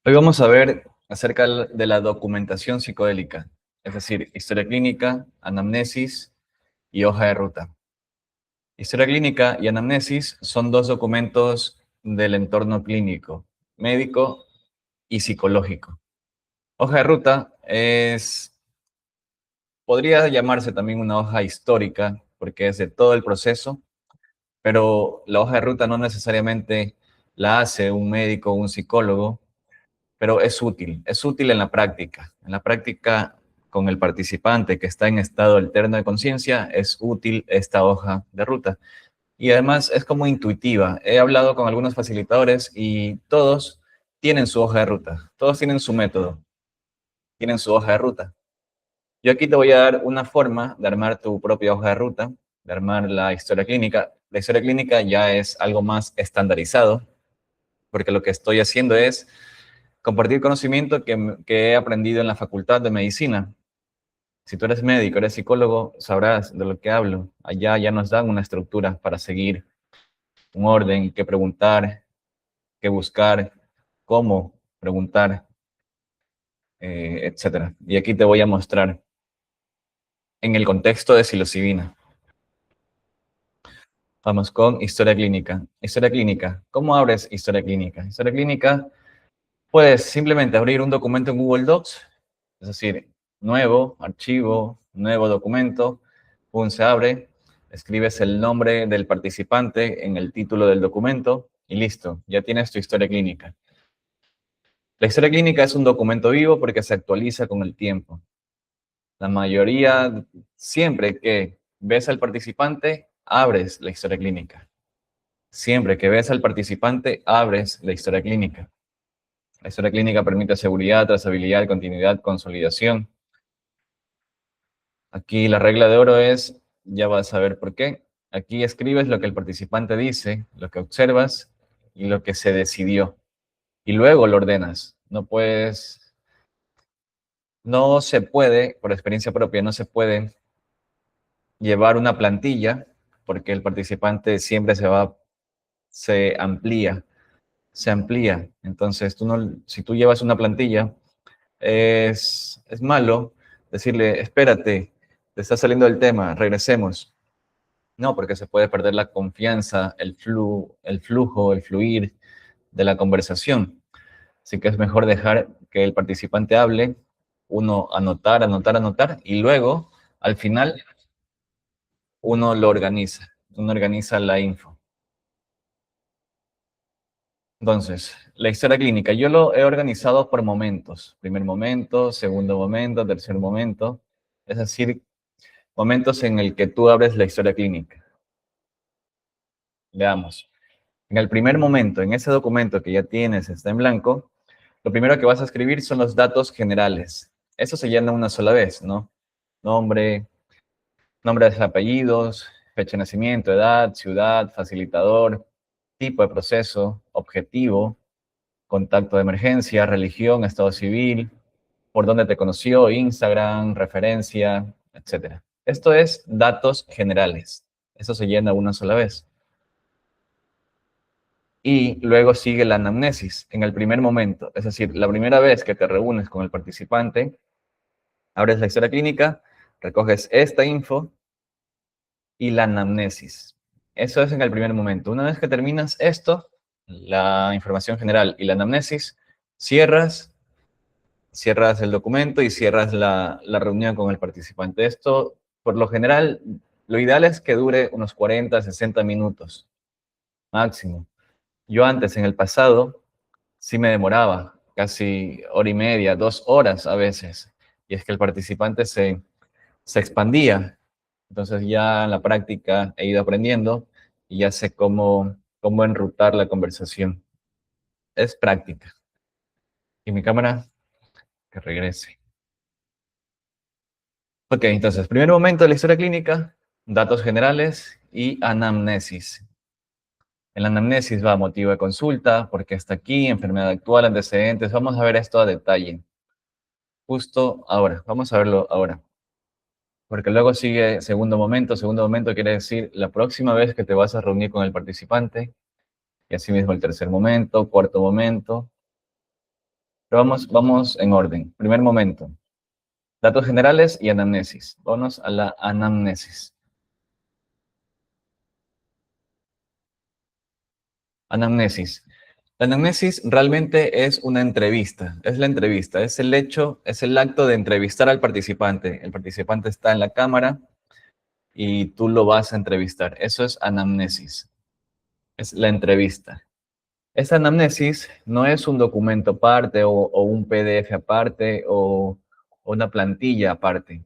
Hoy vamos a ver acerca de la documentación psicodélica, es decir, historia clínica, anamnesis y hoja de ruta. Historia clínica y anamnesis son dos documentos del entorno clínico, médico y psicológico. Hoja de ruta podría llamarse también una hoja histórica porque es de todo el proceso, pero la hoja de ruta no necesariamente la hace un médico o un psicólogo, pero es útil en la práctica con el participante que está en estado alterno de conciencia, es útil esta hoja de ruta. Y además es como intuitiva. He hablado con algunos facilitadores y todos tienen su hoja de ruta, todos tienen su método, tienen su hoja de ruta. Yo aquí te voy a dar una forma de armar tu propia hoja de ruta, de armar la historia clínica. La historia clínica ya es algo más estandarizado, porque lo que estoy haciendo es compartir conocimiento que he aprendido en la Facultad de Medicina. Si tú eres médico, eres psicólogo, sabrás de lo que hablo. Allá ya nos dan una estructura para seguir, un orden, qué preguntar, qué buscar, cómo preguntar, etc. Y aquí te voy a mostrar en el contexto de psilocibina. Vamos con historia clínica. Historia clínica. ¿Cómo abres historia clínica? Historia clínica, puedes simplemente abrir un documento en Google Docs, es decir, nuevo, archivo, nuevo documento, pum, se abre, escribes el nombre del participante en el título del documento y listo, ya tienes tu historia clínica. La historia clínica es un documento vivo porque se actualiza con el tiempo. La mayoría, siempre que ves al participante, abres la historia clínica. Siempre que ves al participante, abres la historia clínica. La historia clínica permite seguridad, trazabilidad, continuidad, consolidación. Aquí la regla de oro es, ya vas a ver por qué. Aquí escribes lo que el participante dice, lo que observas y lo que se decidió. Y luego lo ordenas. No se puede, por experiencia propia, no se puede llevar una plantilla porque el participante siempre se amplía. Entonces, si tú llevas una plantilla, es malo decirle, espérate, te está saliendo del tema, regresemos. No, porque se puede perder la confianza, el flujo, el fluir de la conversación. Así que es mejor dejar que el participante hable, uno anotar, y luego, al final, uno organiza la info. Entonces, la historia clínica, yo lo he organizado por momentos. Primer momento, segundo momento, tercer momento. Es decir, momentos en el que tú abres la historia clínica. Veamos. En el primer momento, en ese documento que ya tienes, está en blanco, lo primero que vas a escribir son los datos generales. Eso se llena una sola vez, ¿no? Nombre, nombres, apellidos, fecha de nacimiento, edad, ciudad, facilitador, tipo de proceso, objetivo, contacto de emergencia, religión, estado civil, por dónde te conoció, Instagram, referencia, etc. Esto es datos generales. Eso se llena una sola vez. Y luego sigue la anamnesis en el primer momento. Es decir, la primera vez que te reúnes con el participante, abres la historia clínica, recoges esta info y la anamnesis. Eso es en el primer momento. Una vez que terminas esto, la información general y la anamnesis, cierras el documento y cierras la reunión con el participante. Esto, por lo general, lo ideal es que dure unos 40, 60 minutos máximo. Yo antes, en el pasado, sí me demoraba casi hora y media, 2 horas a veces. Y es que el participante se expandía. Entonces ya en la práctica he ido aprendiendo y ya sé cómo enrutar la conversación. Es práctica. Y mi cámara, que regrese. Ok, entonces, primer momento de la historia clínica, datos generales y anamnesis. En la anamnesis va motivo de consulta, por qué está aquí, enfermedad actual, antecedentes. Vamos a ver esto a detalle. Justo ahora, vamos a verlo ahora. Porque luego sigue segundo momento. Segundo momento quiere decir la próxima vez que te vas a reunir con el participante. Y asimismo el tercer momento, cuarto momento. Pero vamos en orden. Primer momento, datos generales y anamnesis. Vamos a la anamnesis. Anamnesis. La anamnesis realmente es una entrevista, es la entrevista, es el hecho, es el acto de entrevistar al participante. El participante está en la cámara y tú lo vas a entrevistar. Eso es anamnesis, es la entrevista. Esta anamnesis no es un documento aparte o un PDF aparte o una plantilla aparte.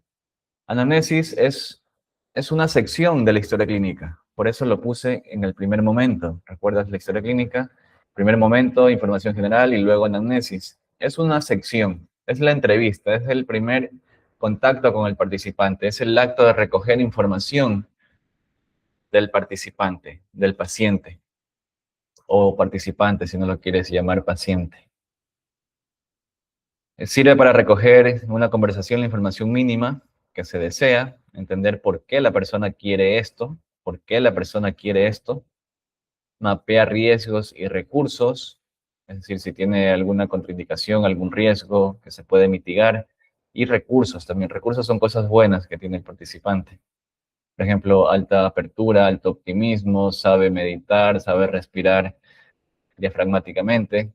Anamnesis es una sección de la historia clínica. Por eso lo puse en el primer momento. ¿Recuerdas la historia clínica? Primer momento, información general y luego anamnesis. Es una sección, es la entrevista, es el primer contacto con el participante, es el acto de recoger información del participante, del paciente o participante, si no lo quieres llamar paciente. Sirve para recoger en una conversación la información mínima que se desea, entender por qué la persona quiere esto, por qué la persona quiere esto, mapea riesgos y recursos, es decir, si tiene alguna contraindicación, algún riesgo que se puede mitigar, y recursos también. Recursos son cosas buenas que tiene el participante. Por ejemplo, alta apertura, alto optimismo, sabe meditar, sabe respirar diafragmáticamente,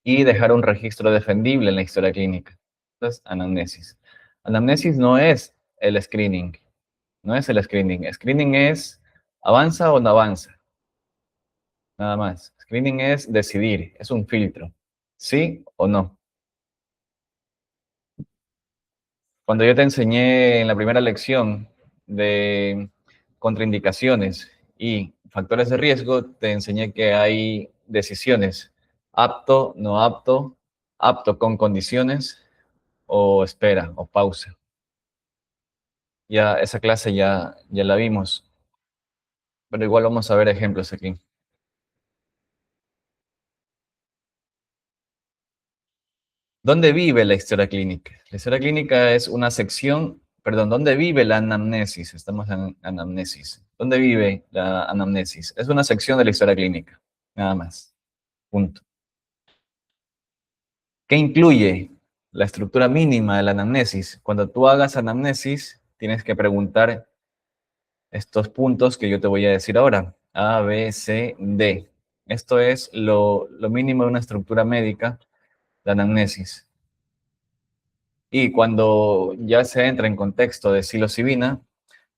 y dejar un registro defendible en la historia clínica. Entonces, anamnesis. Anamnesis no es el screening, no es el screening. Screening es avanza o no avanza, nada más. Screening es decidir, es un filtro, sí o no. Cuando yo te enseñé en la primera lección de contraindicaciones y factores de riesgo, te enseñé que hay decisiones, apto, no apto, apto con condiciones, o espera, o pausa. Ya esa clase ya la vimos, pero igual vamos a ver ejemplos aquí. ¿Dónde vive la historia clínica? La historia clínica es una sección, perdón, ¿dónde vive la anamnesis? Estamos en anamnesis. ¿Dónde vive la anamnesis? Es una sección de la historia clínica, nada más. Punto. ¿Qué incluye la estructura mínima de la anamnesis? Cuando tú hagas anamnesis, tienes que preguntar estos puntos que yo te voy a decir ahora. A, B, C, D. Esto es lo mínimo de una estructura médica, la anamnesis. Y cuando ya se entra en contexto de psilocibina,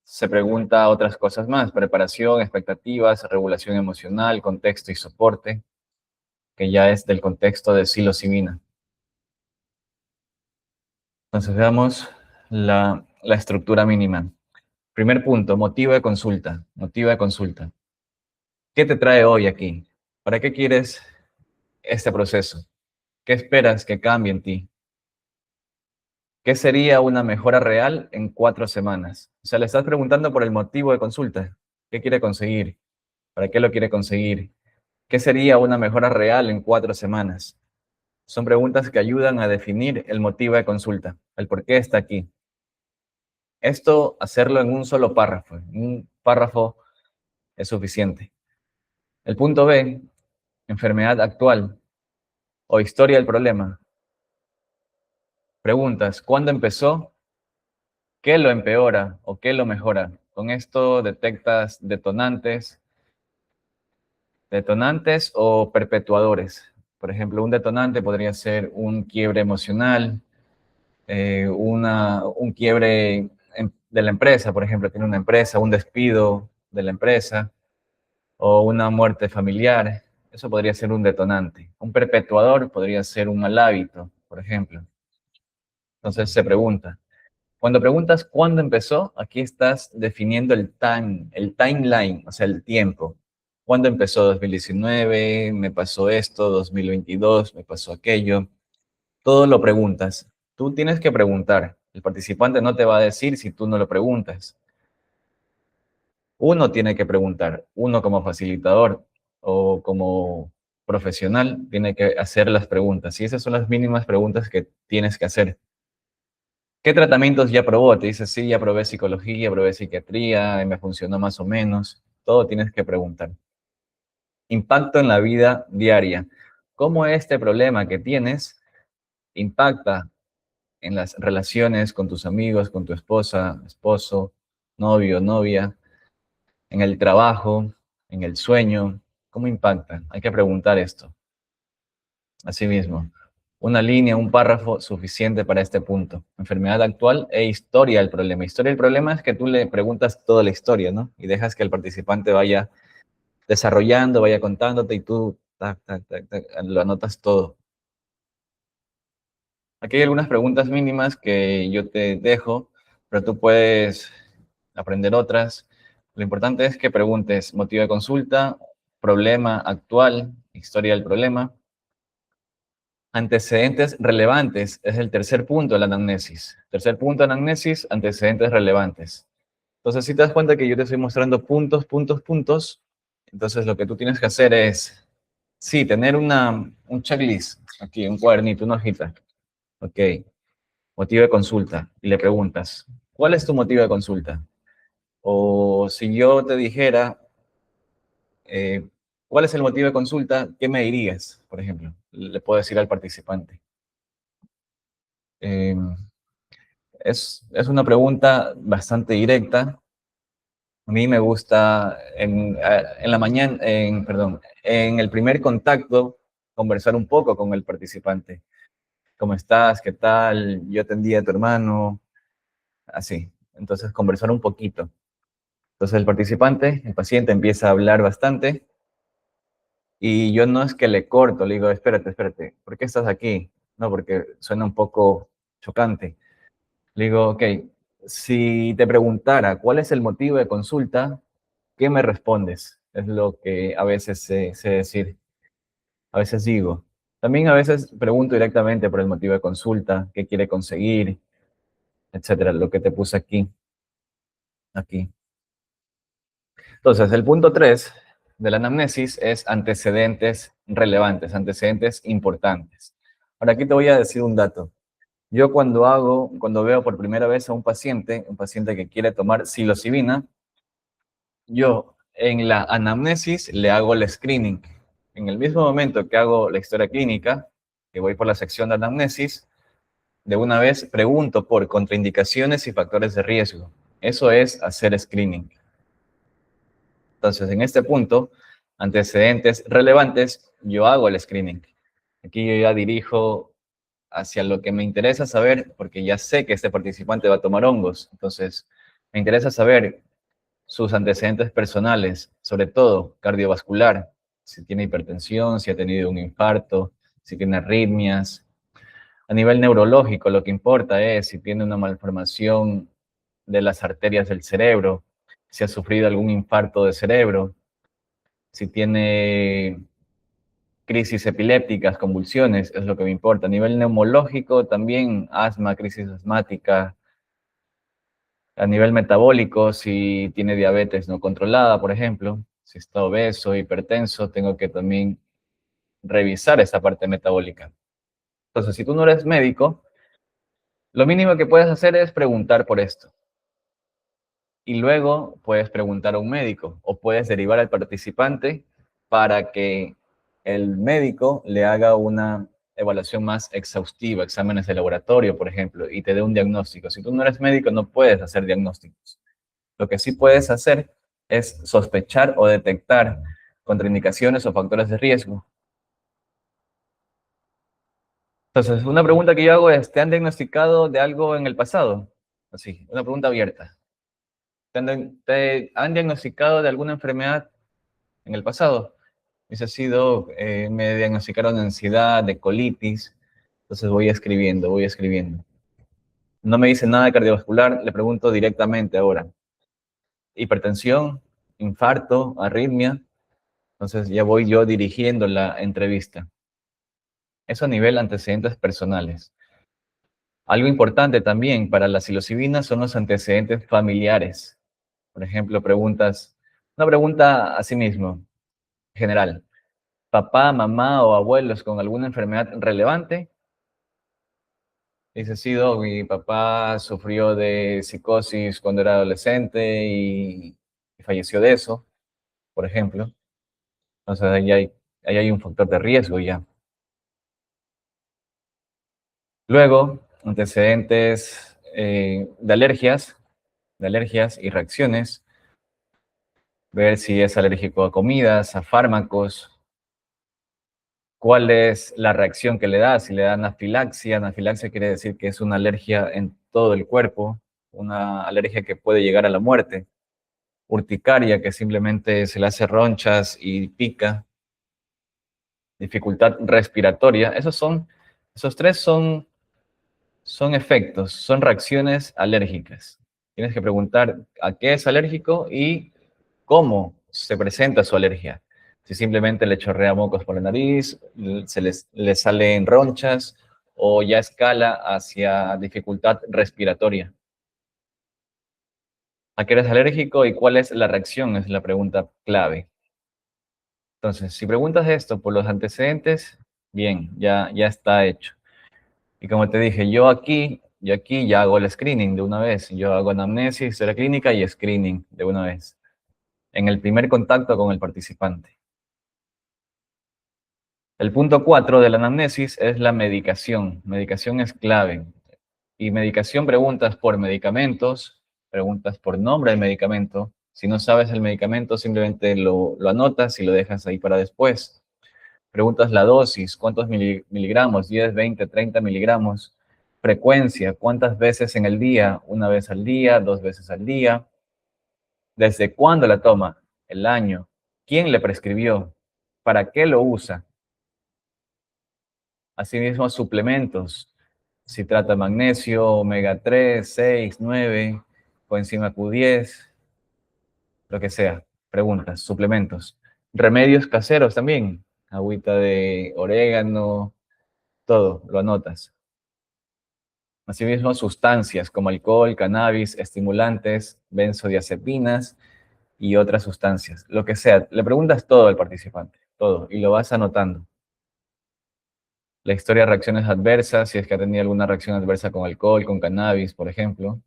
se pregunta otras cosas más: preparación, expectativas, regulación emocional, contexto y soporte, que ya es del contexto de psilocibina. Entonces veamos la estructura mínima. Primer punto, motivo de consulta. Motivo de consulta. ¿Qué te trae hoy aquí? ¿Para qué quieres este proceso? ¿Qué esperas que cambie en ti? ¿Qué sería una mejora real en 4 semanas? O sea, le estás preguntando por el motivo de consulta. ¿Qué quiere conseguir? ¿Para qué lo quiere conseguir? ¿Qué sería una mejora real en 4 semanas? Son preguntas que ayudan a definir el motivo de consulta, el por qué está aquí. Esto, hacerlo en un solo párrafo. Un párrafo es suficiente. El punto B, enfermedad actual o historia del problema. Preguntas: ¿cuándo empezó? ¿Qué lo empeora o qué lo mejora? Con esto detectas detonantes o perpetuadores. Por ejemplo, un detonante podría ser un quiebre emocional, un quiebre de la empresa, por ejemplo, tiene una empresa, un despido de la empresa o una muerte familiar. Eso podría ser un detonante. Un perpetuador podría ser un mal hábito, por ejemplo. Entonces se pregunta. Cuando preguntas cuándo empezó, aquí estás definiendo el timeline, o sea, el tiempo. ¿Cuándo empezó? 2019, me pasó esto, 2022, me pasó aquello. Todo lo preguntas. Tú tienes que preguntar. El participante no te va a decir si tú no lo preguntas. Uno tiene que preguntar. Uno como facilitador o como profesional tiene que hacer las preguntas. Y esas son las mínimas preguntas que tienes que hacer. ¿Qué tratamientos ya probó? Te dice, sí, ya probé psicología, probé psiquiatría, y me funcionó más o menos. Todo tienes que preguntar. Impacto en la vida diaria. cómo este problema que tienes impacta en las relaciones con tus amigos, con tu esposa, esposo, novio, novia, en el trabajo, en el sueño. ¿Cómo impacta? Hay que preguntar esto. Asimismo, una línea, un párrafo suficiente para este punto. Enfermedad actual e historia del problema. Historia del problema es que tú le preguntas toda la historia, ¿no? Y dejas que el participante vaya desarrollando, vaya contándote y tú tac, tac, tac, tac, lo anotas todo. Aquí hay algunas preguntas mínimas que yo te dejo, pero tú puedes aprender otras. Lo importante es que preguntes motivo de consulta, problema actual, historia del problema. Antecedentes relevantes es el tercer punto de la anamnesis. Tercer punto de anamnesis, antecedentes relevantes. Entonces, si te das cuenta que yo te estoy mostrando puntos, puntos, puntos, entonces lo que tú tienes que hacer es, sí, tener un checklist, aquí, un cuadernito, una hojita. Ok, motivo de consulta. Y le preguntas, ¿cuál es tu motivo de consulta? O si yo te dijera, eh, ¿cuál es el motivo de consulta? ¿Qué me dirías, por ejemplo? Le puedo decir al participante. Eh, es una pregunta bastante directa. A mí me gusta en la mañana, perdón, en el primer contacto, conversar un poco con el participante. ¿Cómo estás? ¿Qué tal? Yo atendí a tu hermano. Así. Entonces, conversar un poquito. Entonces, el participante, el paciente, empieza a hablar bastante y yo no es que le corto, le digo, espérate, espérate, ¿por qué estás aquí? No, porque suena un poco chocante. Le digo, ok, si te preguntara cuál es el motivo de consulta, ¿qué me respondes? Es lo que a veces sé decir, a veces digo. También a veces pregunto directamente por el motivo de consulta, qué quiere conseguir, etcétera, lo que te puse aquí. Entonces, el punto 3 de la anamnesis es antecedentes relevantes, antecedentes importantes. Ahora, aquí te voy a decir un dato. Yo cuando veo por primera vez a un paciente que quiere tomar psilocibina, yo en la anamnesis le hago el screening. En el mismo momento que hago la historia clínica, que voy por la sección de anamnesis, de una vez pregunto por contraindicaciones y factores de riesgo. Eso es hacer screening. Entonces, en este punto, antecedentes relevantes, yo hago el screening. Aquí yo ya dirijo hacia lo que me interesa saber, porque ya sé que este participante va a tomar hongos. Entonces, me interesa saber sus antecedentes personales, sobre todo cardiovascular, si tiene hipertensión, si ha tenido un infarto, si tiene arritmias. A nivel neurológico, lo que importa es si tiene una malformación de las arterias del cerebro, si ha sufrido algún infarto de cerebro, si tiene crisis epilépticas, convulsiones, es lo que me importa. A nivel neumológico, también asma, crisis asmática. A nivel metabólico, si tiene diabetes no controlada, por ejemplo, si está obeso, hipertenso, tengo que también revisar esa parte metabólica. Entonces, si tú no eres médico, lo mínimo que puedes hacer es preguntar por esto. Y luego puedes preguntar a un médico o puedes derivar al participante para que el médico le haga una evaluación más exhaustiva, exámenes de laboratorio, por ejemplo, y te dé un diagnóstico. Si tú no eres médico, no puedes hacer diagnósticos. Lo que sí puedes hacer es sospechar o detectar contraindicaciones o factores de riesgo. Entonces, una pregunta que yo hago es, ¿te han diagnosticado de algo en el pasado? Así, una pregunta abierta. ¿Te han diagnosticado de alguna enfermedad en el pasado? Dice, sí, doc, me diagnosticaron de ansiedad, de colitis. Entonces voy escribiendo, voy escribiendo. No me dice nada de cardiovascular, le pregunto directamente ahora. Hipertensión, infarto, arritmia. Entonces ya voy yo dirigiendo la entrevista. Eso a nivel antecedentes personales. Algo importante también para la psilocibina son los antecedentes familiares. Por ejemplo, una pregunta a sí mismo, general. ¿Papá, mamá o abuelos con alguna enfermedad relevante? Dice, sí, doc, mi papá sufrió de psicosis cuando era adolescente y falleció de eso, por ejemplo. Entonces ahí hay un factor de riesgo ya. Luego, antecedentes de alergias y reacciones, ver si es alérgico a comidas, a fármacos, cuál es la reacción que le da, si le da anafilaxia. Anafilaxia quiere decir que es una alergia en todo el cuerpo, una alergia que puede llegar a la muerte. Urticaria, que simplemente se le hace ronchas y pica. Dificultad respiratoria. Esos tres son efectos, son reacciones alérgicas. Tienes que preguntar a qué es alérgico y cómo se presenta su alergia. Si simplemente le chorrea mocos por la nariz, le salen ronchas o ya escala hacia dificultad respiratoria. ¿A qué eres alérgico y cuál es la reacción? Es la pregunta clave. Entonces, si preguntas esto por los antecedentes, bien, ya está hecho. Y como te dije, yo aquí ya hago el screening de una vez. Yo hago anamnesis, historia clínica y screening de una vez. En el primer contacto con el participante. El punto 4 de la anamnesis es la medicación. Medicación es clave. Y medicación preguntas por medicamentos, preguntas por nombre del medicamento. Si no sabes el medicamento, simplemente lo anotas y lo dejas ahí para después. Preguntas la dosis, cuántos miligramos, 10, 20, 30 miligramos. Frecuencia, cuántas veces en el día, una vez al día, dos veces al día. ¿Desde cuándo la toma? El año. ¿Quién le prescribió? ¿Para qué lo usa? Asimismo, suplementos. Si trata magnesio, omega 3, 6, 9, coenzima Q10, lo que sea. Preguntas, suplementos. Remedios caseros también. Agüita de orégano, todo, lo anotas. Asimismo, sustancias como alcohol, cannabis, estimulantes, benzodiazepinas y otras sustancias. Lo que sea, le preguntas todo al participante, todo, y lo vas anotando. La historia de reacciones adversas, si es que ha tenido alguna reacción adversa con alcohol, con cannabis, por ejemplo.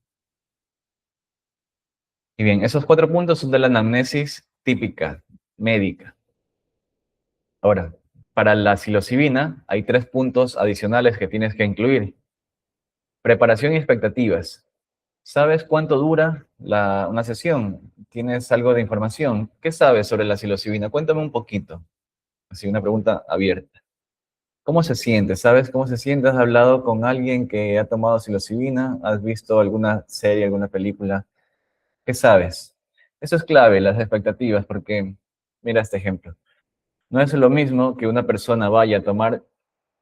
Y bien, esos 4 puntos son de la anamnesis típica, médica. Ahora, para la psilocibina hay 3 puntos adicionales que tienes que incluir. Preparación y expectativas. ¿Sabes cuánto dura una sesión? ¿Tienes algo de información? ¿Qué sabes sobre la psilocibina? Cuéntame un poquito. Así, una pregunta abierta. ¿Cómo se siente? ¿Sabes cómo se siente? ¿Has hablado con alguien que ha tomado psilocibina? ¿Has visto alguna serie, alguna película? ¿Qué sabes? Eso es clave, las expectativas, porque mira este ejemplo. No es lo mismo que una persona vaya a tomar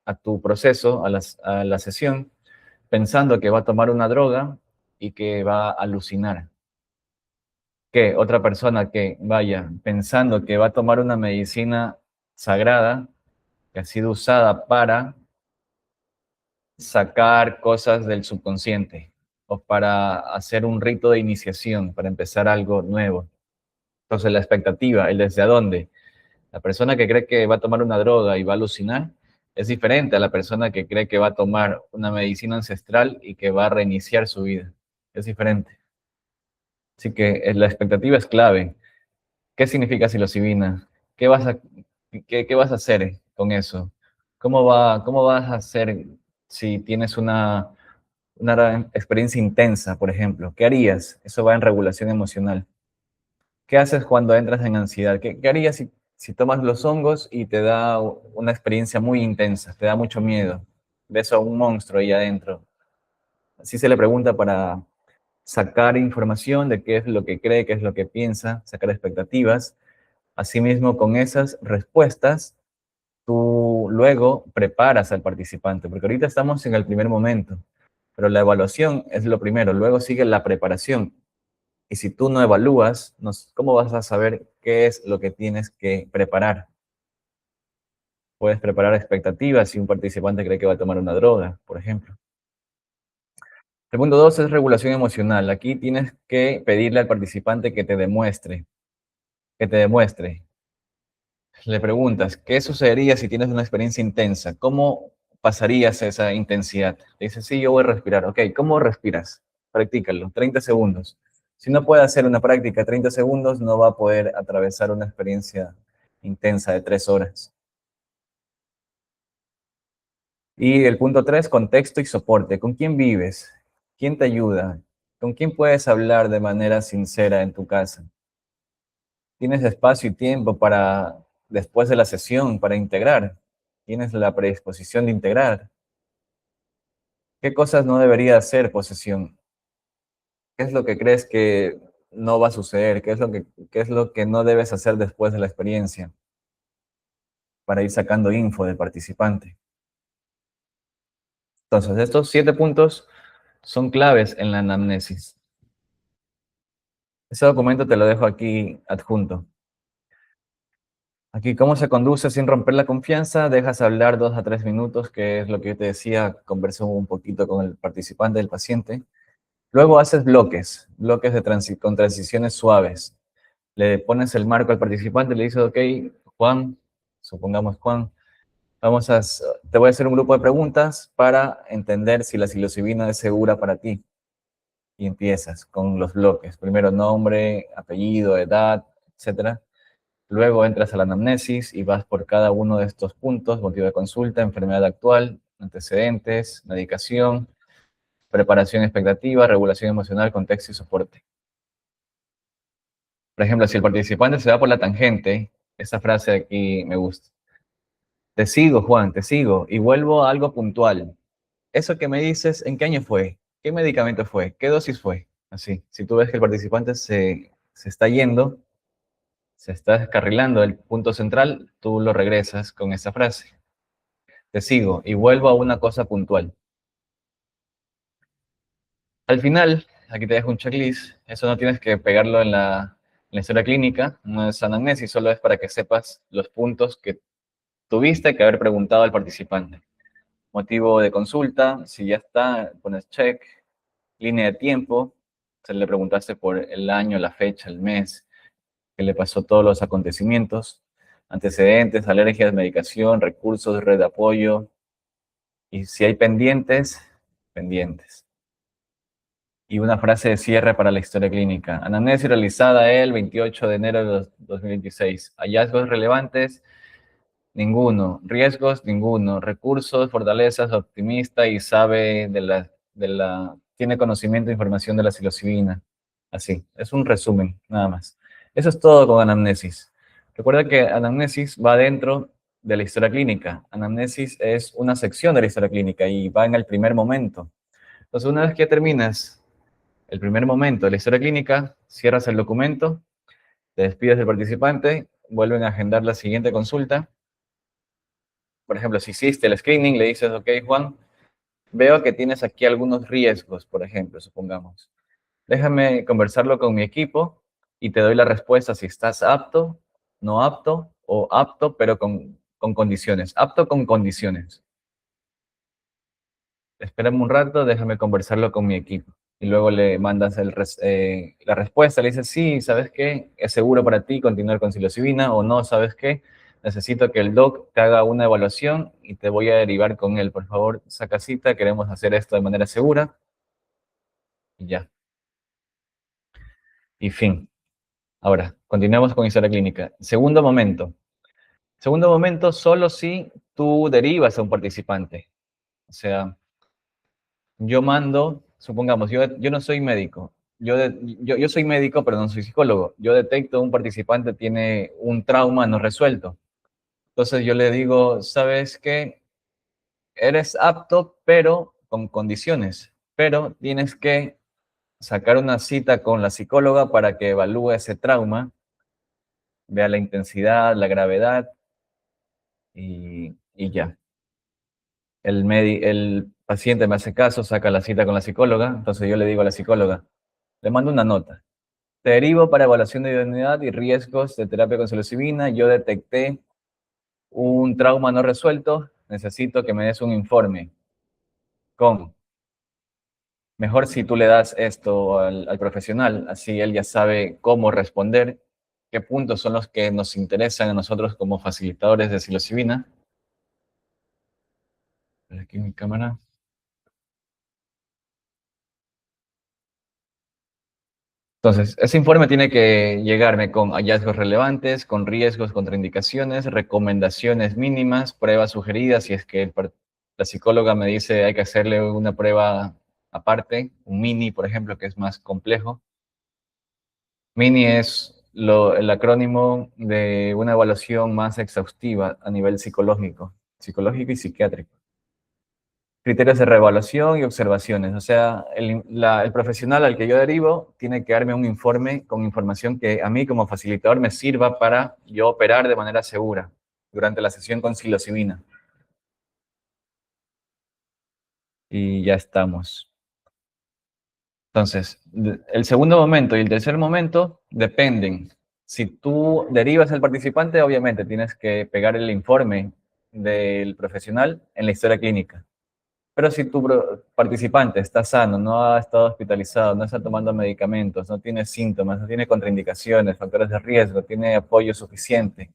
a tu proceso, a la sesión, pensando que va a tomar una droga y que va a alucinar. Que otra persona que vaya pensando que va a tomar una medicina sagrada que ha sido usada para sacar cosas del subconsciente o para hacer un rito de iniciación, para empezar algo nuevo. Entonces la expectativa, el desde dónde. La persona que cree que va a tomar una droga y va a alucinar es diferente a la persona que cree que va a tomar una medicina ancestral y que va a reiniciar su vida. Es diferente. Así que la expectativa es clave. ¿Qué significa psilocibina? ¿Qué vas a hacer con eso? ¿Cómo vas a hacer si tienes una experiencia intensa, por ejemplo? ¿Qué harías? Eso va en regulación emocional. ¿Qué haces cuando entras en ansiedad? ¿Qué harías si tomas los hongos y te da una experiencia muy intensa, te da mucho miedo? Ves a un monstruo ahí adentro. Así se le pregunta para sacar información de qué es lo que cree, qué es lo que piensa, sacar expectativas. Asimismo, con esas respuestas, tú luego preparas al participante, porque ahorita estamos en el primer momento, pero la evaluación es lo primero, luego sigue la preparación. Y si tú no evalúas, ¿cómo vas a saber qué es lo que tienes que preparar? Puedes preparar expectativas si un participante cree que va a tomar una droga, por ejemplo. El punto 2 es regulación emocional. Aquí tienes que pedirle al participante que te demuestre. Le preguntas, ¿qué sucedería si tienes una experiencia intensa? ¿Cómo pasarías esa intensidad? Le dices, sí, yo voy a respirar. Ok, ¿cómo respiras? Practícalo, 30 segundos. Si no puede hacer una práctica 30 segundos, no va a poder atravesar una experiencia intensa de 3 horas. Y el punto 3, contexto y soporte. ¿Con quién vives? ¿Quién te ayuda? ¿Con quién puedes hablar de manera sincera en tu casa? ¿Tienes espacio y tiempo para, después de la sesión, para integrar? ¿Tienes la predisposición de integrar? ¿Qué cosas no debería hacer posesión? ¿Qué es lo que crees que no va a suceder? ¿Qué es lo que no debes hacer después de la experiencia? Para ir sacando info del participante. Entonces, estos 7 puntos son claves en la anamnesis. Ese documento te lo dejo aquí adjunto. Aquí, ¿cómo se conduce sin romper la confianza? Dejas hablar 2 a 3 minutos, que es lo que yo te decía, conversé un poquito con el participante, el paciente. Luego haces bloques con transiciones suaves. Le pones el marco al participante, le dices, ok, Juan, supongamos Juan, te voy a hacer un grupo de preguntas para entender si la psilocibina es segura para ti. Y empiezas con los bloques. Primero nombre, apellido, edad, etcétera. Luego entras a la anamnesis y vas por cada uno de estos puntos: motivo de consulta, enfermedad actual, antecedentes, medicación, preparación expectativa, regulación emocional, contexto y soporte. Por ejemplo, si el participante se va por la tangente, esa frase de aquí me gusta. Te sigo, Juan, te sigo, y vuelvo a algo puntual. Eso que me dices, ¿en qué año fue? ¿Qué medicamento fue? ¿Qué dosis fue? Así, si tú ves que el participante se está yendo, se está descarrilando del punto central, tú lo regresas con esa frase. Te sigo y vuelvo a una cosa puntual. Al final, aquí te dejo un checklist. Eso no tienes que pegarlo en la historia clínica, no es anamnesis, solo es para que sepas los puntos que tuviste que haber preguntado al participante. Motivo de consulta, si ya está, pones check. Línea de tiempo, se le preguntaste por el año, la fecha, el mes, que le pasó todos los acontecimientos, antecedentes, alergias, medicación, recursos, red de apoyo, y si hay pendientes, pendientes. Y una frase de cierre para la historia clínica. Anamnesis realizada el 28 de enero de 2026. Hallazgos relevantes, ninguno. Riesgos, ninguno. Recursos, fortalezas, optimista y sabe tiene conocimiento e información de la psilocibina. Así, es un resumen, nada más. Eso es todo con anamnesis. Recuerda que anamnesis va dentro de la historia clínica. Anamnesis es una sección de la historia clínica y va en el primer momento. Entonces, una vez que ya terminas el primer momento de la historia clínica, cierras el documento, te despides del participante, vuelven a agendar la siguiente consulta. Por ejemplo, si hiciste el screening, le dices, ok, Juan, veo que tienes aquí algunos riesgos, por ejemplo, supongamos. Déjame conversarlo con mi equipo y te doy la respuesta si estás apto, no apto o apto, pero con condiciones. Apto con condiciones. Espérame un rato, déjame conversarlo con mi equipo. Y luego le mandas la respuesta, le dices, sí, ¿sabes qué? Es seguro para ti continuar con psilocibina o no, ¿sabes qué? Necesito que el doc te haga una evaluación y te voy a derivar con él. Por favor, saca cita, queremos hacer esto de manera segura. Y ya. Y fin. Ahora, continuamos con historia clínica. Segundo momento. Segundo momento, solo si tú derivas a un participante. O sea, yo mando, supongamos, yo no soy médico. Yo soy médico, pero no soy psicólogo. Yo detecto un participante tiene un trauma no resuelto. Entonces yo le digo, ¿sabes qué? Eres apto, pero con condiciones. Pero tienes que sacar una cita con la psicóloga para que evalúe ese trauma, vea la intensidad, la gravedad y ya. El paciente me hace caso, saca la cita con la psicóloga, entonces yo le digo a la psicóloga, le mando una nota. Te derivo para evaluación de idoneidad y riesgos de terapia con psilocibina. Yo detecté un trauma no resuelto. Necesito que me des un informe con. Mejor si tú le das esto al profesional, así él ya sabe cómo responder, qué puntos son los que nos interesan a nosotros como facilitadores de psilocibina. Aquí mi cámara. Entonces, ese informe tiene que llegarme con hallazgos relevantes, con riesgos, contraindicaciones, recomendaciones mínimas, pruebas sugeridas si es que La psicóloga me dice hay que hacerle una prueba aparte, un mini, por ejemplo, que es más complejo. Mini es el acrónimo de una evaluación más exhaustiva a nivel psicológico y psiquiátrico. Criterios de reevaluación y observaciones. O sea, el profesional al que yo derivo tiene que darme un informe con información que a mí como facilitador me sirva para yo operar de manera segura durante la sesión con psilocibina. Y ya estamos. Entonces, el segundo momento y el tercer momento dependen. Si tú derivas al participante, obviamente tienes que pegar el informe del profesional en la historia clínica. Pero si tu participante está sano, no ha estado hospitalizado, no está tomando medicamentos, no tiene síntomas, no tiene contraindicaciones, factores de riesgo, tiene apoyo suficiente,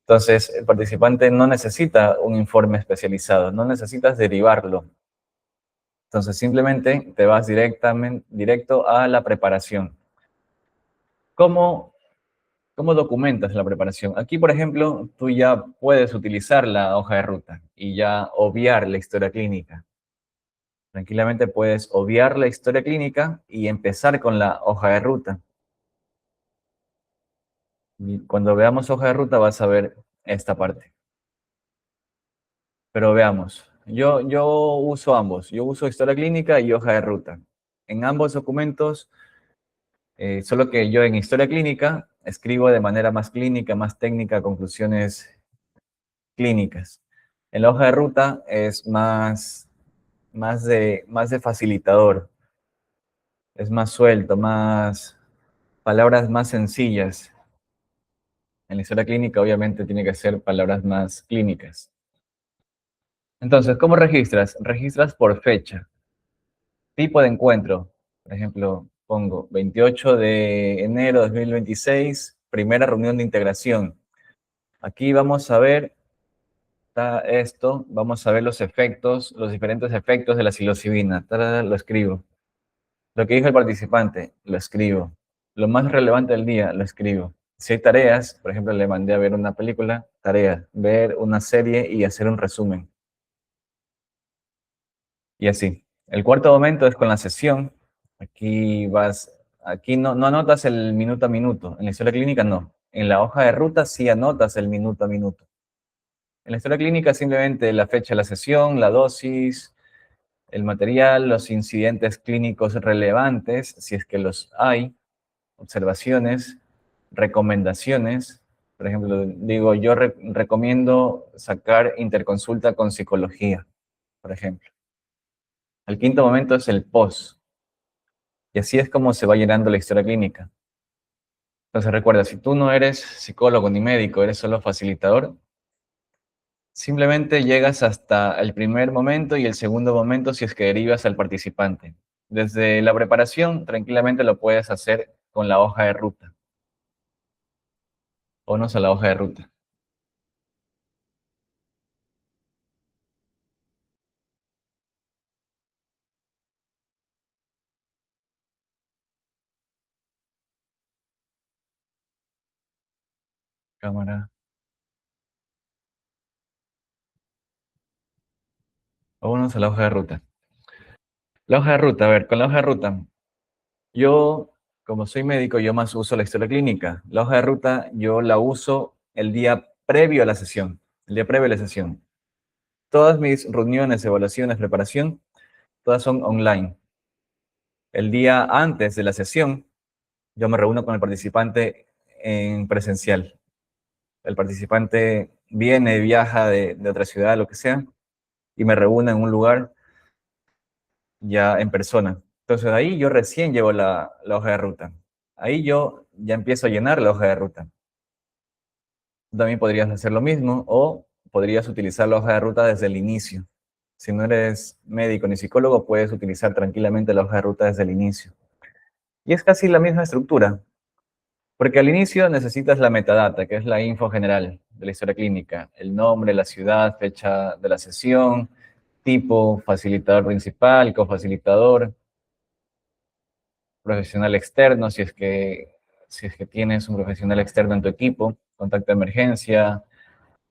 entonces el participante no necesita un informe especializado, no necesitas derivarlo. Entonces simplemente te vas directo a la preparación. ¿Cómo, ¿Cómo documentas la preparación? Aquí, por ejemplo, tú ya puedes utilizar la hoja de ruta y ya obviar la historia clínica. Tranquilamente puedes obviar la historia clínica y empezar con la hoja de ruta. Y cuando veamos hoja de ruta vas a ver esta parte. Pero veamos, yo uso ambos. Yo uso historia clínica y hoja de ruta. En ambos documentos, solo que yo en historia clínica escribo de manera más clínica, más técnica, conclusiones clínicas. En la hoja de ruta es más de facilitador. Es más suelto, más palabras más sencillas. En la historia clínica, obviamente, tiene que ser palabras más clínicas. Entonces, ¿cómo registras? Registras por fecha. Tipo de encuentro. Por ejemplo, pongo 28 de enero de 2026, primera reunión de integración. Aquí vamos a ver vamos a ver los efectos, los diferentes efectos de la psilocibina. Lo escribo. Lo que dijo el participante, lo escribo. Lo más relevante del día, lo escribo. Si hay tareas, por ejemplo, le mandé a ver una película, tarea, ver una serie y hacer un resumen. Y así. El cuarto momento es con la sesión. Aquí no anotas el minuto a minuto. En la historia clínica no. En la hoja de ruta sí anotas el minuto a minuto. En la historia clínica simplemente la fecha de la sesión, la dosis, el material, los incidentes clínicos relevantes, si es que los hay, observaciones, recomendaciones. Por ejemplo, digo, yo recomiendo sacar interconsulta con psicología, por ejemplo. El quinto momento es el post. Y así es como se va llenando la historia clínica. Entonces recuerda, si tú no eres psicólogo ni médico, eres solo facilitador, simplemente llegas hasta el primer momento y el segundo momento si es que derivas al participante. Desde la preparación, tranquilamente lo puedes hacer con la hoja de ruta. Ponnos a la hoja de ruta. Cámara. Vámonos a la hoja de ruta. La hoja de ruta, a ver, con la hoja de ruta, yo, como soy médico, yo más uso la historia clínica. La hoja de ruta yo la uso el día previo a la sesión, el día previo a la sesión. Todas mis reuniones, evaluaciones, preparación, todas son online. El día antes de la sesión, yo me reúno con el participante en presencial. El participante viene, viaja de otra ciudad, lo que sea, y me reúne en un lugar ya en persona. Entonces ahí yo recién llevo la hoja de ruta. Ahí yo ya empiezo a llenar la hoja de ruta. Tú también podrías hacer lo mismo o podrías utilizar la hoja de ruta desde el inicio. Si no eres médico ni psicólogo, puedes utilizar tranquilamente la hoja de ruta desde el inicio. Y es casi la misma estructura, porque al inicio necesitas la metadata, que es la info general de la historia clínica, el nombre, la ciudad, fecha de la sesión, tipo, facilitador principal, cofacilitador, profesional externo, si es que tienes un profesional externo en tu equipo, contacto de emergencia,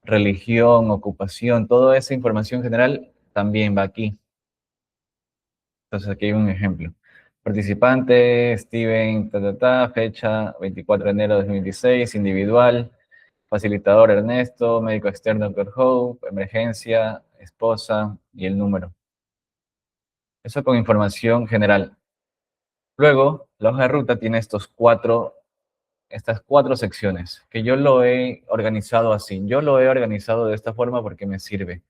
religión, ocupación, toda esa información general también va aquí. Entonces aquí hay un ejemplo. Participante, Steven, fecha 24 de enero de 2016, individual, facilitador Ernesto, médico externo Dr. Hope, emergencia, esposa y el número. Eso con información general. Luego, la hoja de ruta tiene estas cuatro secciones, que yo lo he organizado así. Yo lo he organizado de esta forma porque me sirve.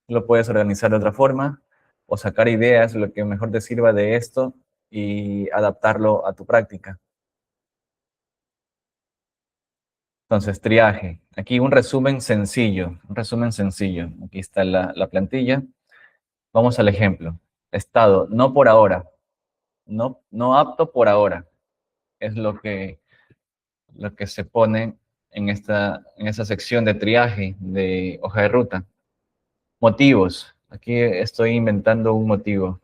Lo puedes organizar de otra forma o sacar ideas, lo que mejor te sirva de esto y adaptarlo a tu práctica. Entonces, triaje. Aquí un resumen sencillo, Aquí está la plantilla. Vamos al ejemplo. Estado, no por ahora. No apto por ahora. Es lo que se pone en esa sección de triaje de hoja de ruta. Motivos. Aquí estoy inventando un motivo.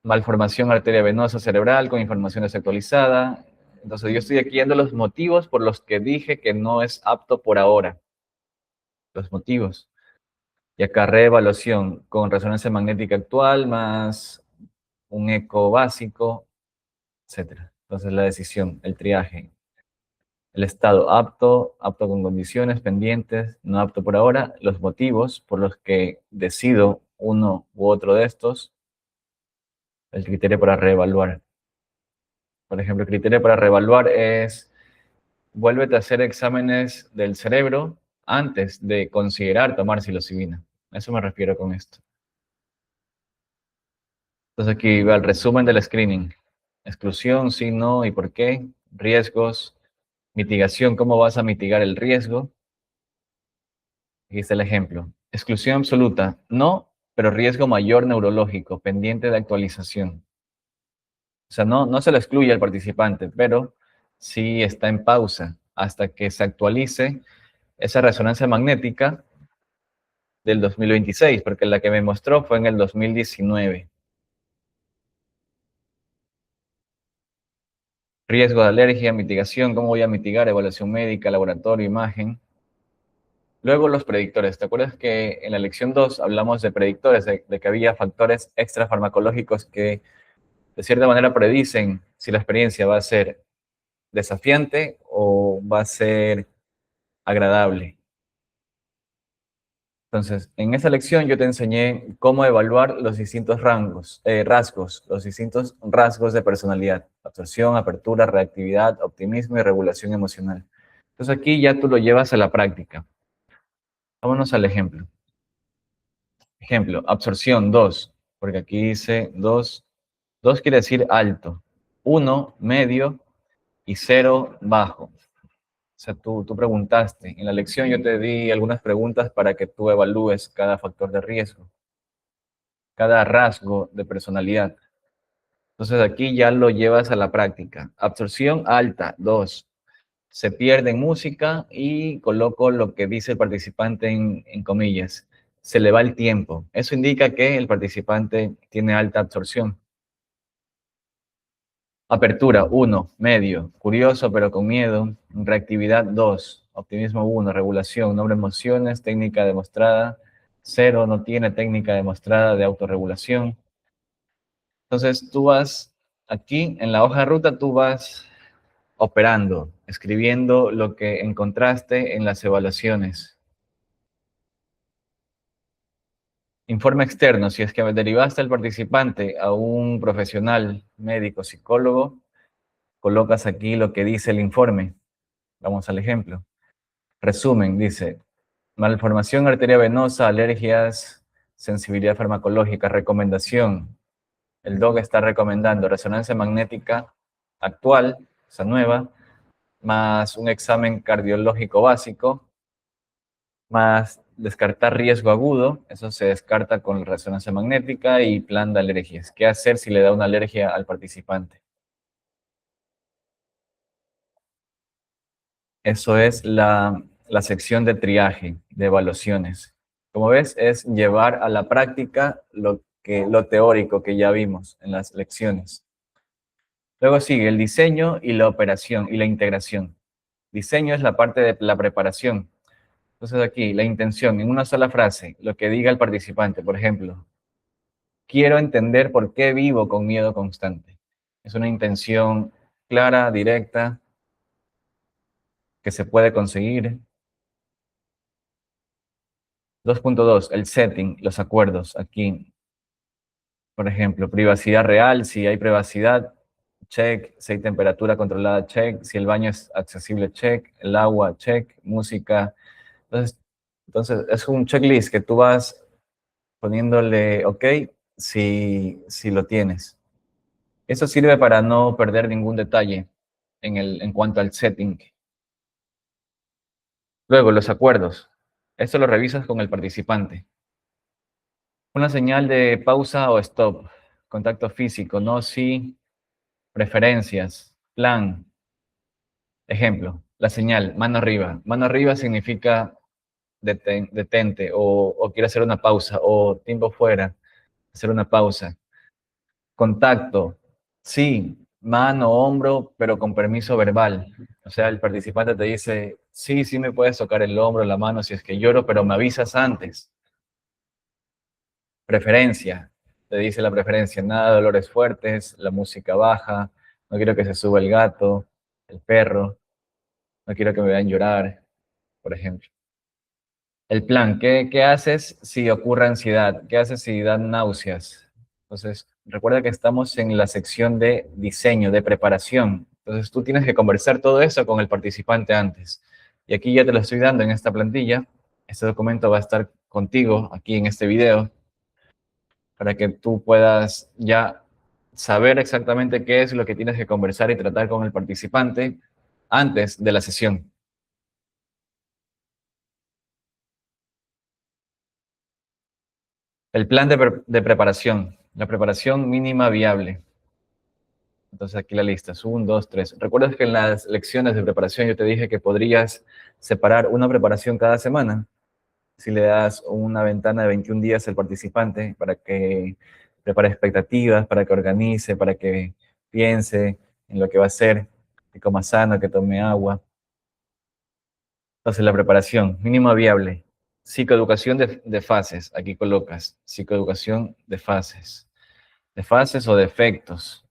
Malformación arteria venosa cerebral con información desactualizada. Entonces yo estoy aquí viendo los motivos por los que dije que no es apto por ahora. Los motivos. Y acá reevaluación con resonancia magnética actual más un eco básico, etc. Entonces la decisión, el triaje. El estado apto, apto con condiciones pendientes, no apto por ahora. Los motivos por los que decido uno u otro de estos. El criterio para reevaluar. Por ejemplo, el criterio para reevaluar es vuélvete a hacer exámenes del cerebro antes de considerar tomar psilocibina. A eso me refiero con esto. Entonces aquí va el resumen del screening. Exclusión, sí, no y por qué. Riesgos, mitigación, cómo vas a mitigar el riesgo. Aquí está el ejemplo. Exclusión absoluta, no, pero riesgo mayor neurológico, pendiente de actualización. O sea, no se lo excluye al participante, pero sí está en pausa hasta que se actualice esa resonancia magnética del 2026, porque la que me mostró fue en el 2019. Riesgo de alergia, mitigación, cómo voy a mitigar, evaluación médica, laboratorio, imagen. Luego los predictores. ¿Te acuerdas que en la lección 2 hablamos de predictores, de que había factores extrafarmacológicos que de cierta manera predicen si la experiencia va a ser desafiante o va a ser agradable? Entonces, en esa lección yo te enseñé cómo evaluar los distintos rasgos, los distintos rasgos de personalidad: absorción, apertura, reactividad, optimismo y regulación emocional. Entonces aquí ya tú lo llevas a la práctica. Vámonos al ejemplo. Ejemplo, absorción 2, porque aquí dice 2. 2 quiere decir alto, 1 medio y 0 bajo. O sea, tú preguntaste. En la lección yo te di algunas preguntas para que tú evalúes cada factor de riesgo, cada rasgo de personalidad. Entonces aquí ya lo llevas a la práctica. Absorción alta, 2. Se pierde en música y coloco lo que dice el participante en comillas. Se le va el tiempo. Eso indica que el participante tiene alta absorción. Apertura, 1, medio, curioso pero con miedo. Reactividad, 2, optimismo, 1, regulación, nombre emociones, técnica demostrada, 0, no tiene técnica demostrada de autorregulación. Entonces tú vas aquí en la hoja de ruta, tú vas operando, escribiendo lo que encontraste en las evaluaciones. Informe externo, si es que derivaste al participante a un profesional, médico, psicólogo, colocas aquí lo que dice el informe. Vamos al ejemplo. Resumen, dice: malformación arteria venosa, alergias, sensibilidad farmacológica, recomendación. El doc está recomendando resonancia magnética actual, esa nueva, más un examen cardiológico básico, más descartar riesgo agudo, eso se descarta con resonancia magnética, y plan de alergias. ¿Qué hacer si le da una alergia al participante? Eso es la sección de triaje, de evaluaciones. Como ves, es llevar a la práctica lo teórico que ya vimos en las lecciones. Luego sigue el diseño y la operación y la integración. Diseño es la parte de la preparación. Entonces aquí, la intención, en una sola frase, lo que diga el participante, por ejemplo, quiero entender por qué vivo con miedo constante. Es una intención clara, directa, que se puede conseguir. 2.2, el setting, los acuerdos. Aquí, por ejemplo, privacidad real, si hay privacidad, check. Si hay temperatura controlada, check. Si el baño es accesible, check. El agua, check. Música. Entonces es un checklist que tú vas poniéndole OK si lo tienes. Eso sirve para no perder ningún detalle en cuanto al setting. Luego, los acuerdos. Esto lo revisas con el participante. Una señal de pausa o stop. Contacto físico, no, sí. Preferencias. Plan. Ejemplo, la señal, mano arriba. Mano arriba significa detente o quiere hacer una pausa o tiempo fuera, hacer una pausa. Contacto, sí, mano, hombro, pero con permiso verbal. O sea, el participante te dice, sí, sí me puedes tocar el hombro, la mano si es que lloro, pero me avisas antes. Preferencia, te dice la preferencia, nada de dolores fuertes, la música baja, no quiero que se suba el gato, el perro, no quiero que me vean llorar, por ejemplo. El plan, ¿qué haces si ocurre ansiedad? ¿Qué haces si dan náuseas? Entonces, recuerda que estamos en la sección de diseño, de preparación. Entonces, tú tienes que conversar todo eso con el participante antes. Y aquí ya te lo estoy dando en esta plantilla. Este documento va a estar contigo aquí en este video para que tú puedas ya saber exactamente qué es lo que tienes que conversar y tratar con el participante antes de la sesión. El plan de preparación, la preparación mínima viable. Entonces aquí la lista es 1, 2, 3. ¿Recuerdas que en las lecciones de preparación yo te dije que podrías separar una preparación cada semana? Si le das una ventana de 21 días al participante para que prepare expectativas, para que organice, para que piense en lo que va a hacer, que coma sano, que tome agua. Entonces la preparación mínima viable. Psicoeducación de fases. Aquí colocas psicoeducación de fases. De fases o de efectos.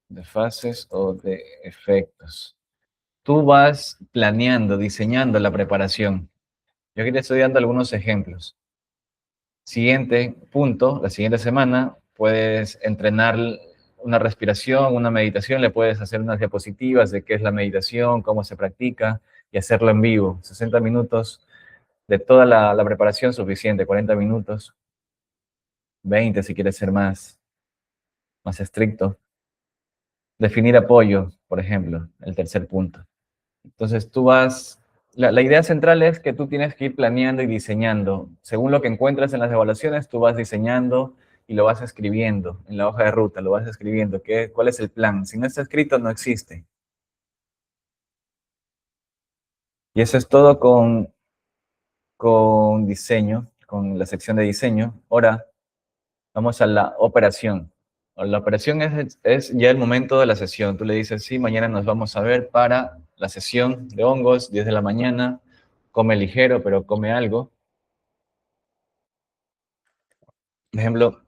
De fases o de efectos. Tú vas planeando, diseñando la preparación. Yo aquí te estoy dando algunos ejemplos. Siguiente punto, la siguiente semana, puedes entrenar una respiración, una meditación, le puedes hacer unas diapositivas de qué es la meditación, cómo se practica y hacerlo en vivo. 60 minutos de toda la preparación suficiente, 40 minutos, 20 si quieres ser más estricto. Definir apoyo, por ejemplo, el tercer punto. Entonces tú vas, la idea central es que tú tienes que ir planeando y diseñando. Según lo que encuentras en las evaluaciones, tú vas diseñando y lo vas escribiendo en la hoja de ruta, lo vas escribiendo. ¿Cuál es el plan? Si no está escrito, no existe. Y eso es todo con diseño, con la sección de diseño. Ahora vamos a la operación. La operación es ya el momento de la sesión. Tú le dices, sí, mañana nos vamos a ver para la sesión de hongos, 10 de la mañana. Come ligero, pero come algo. Por ejemplo,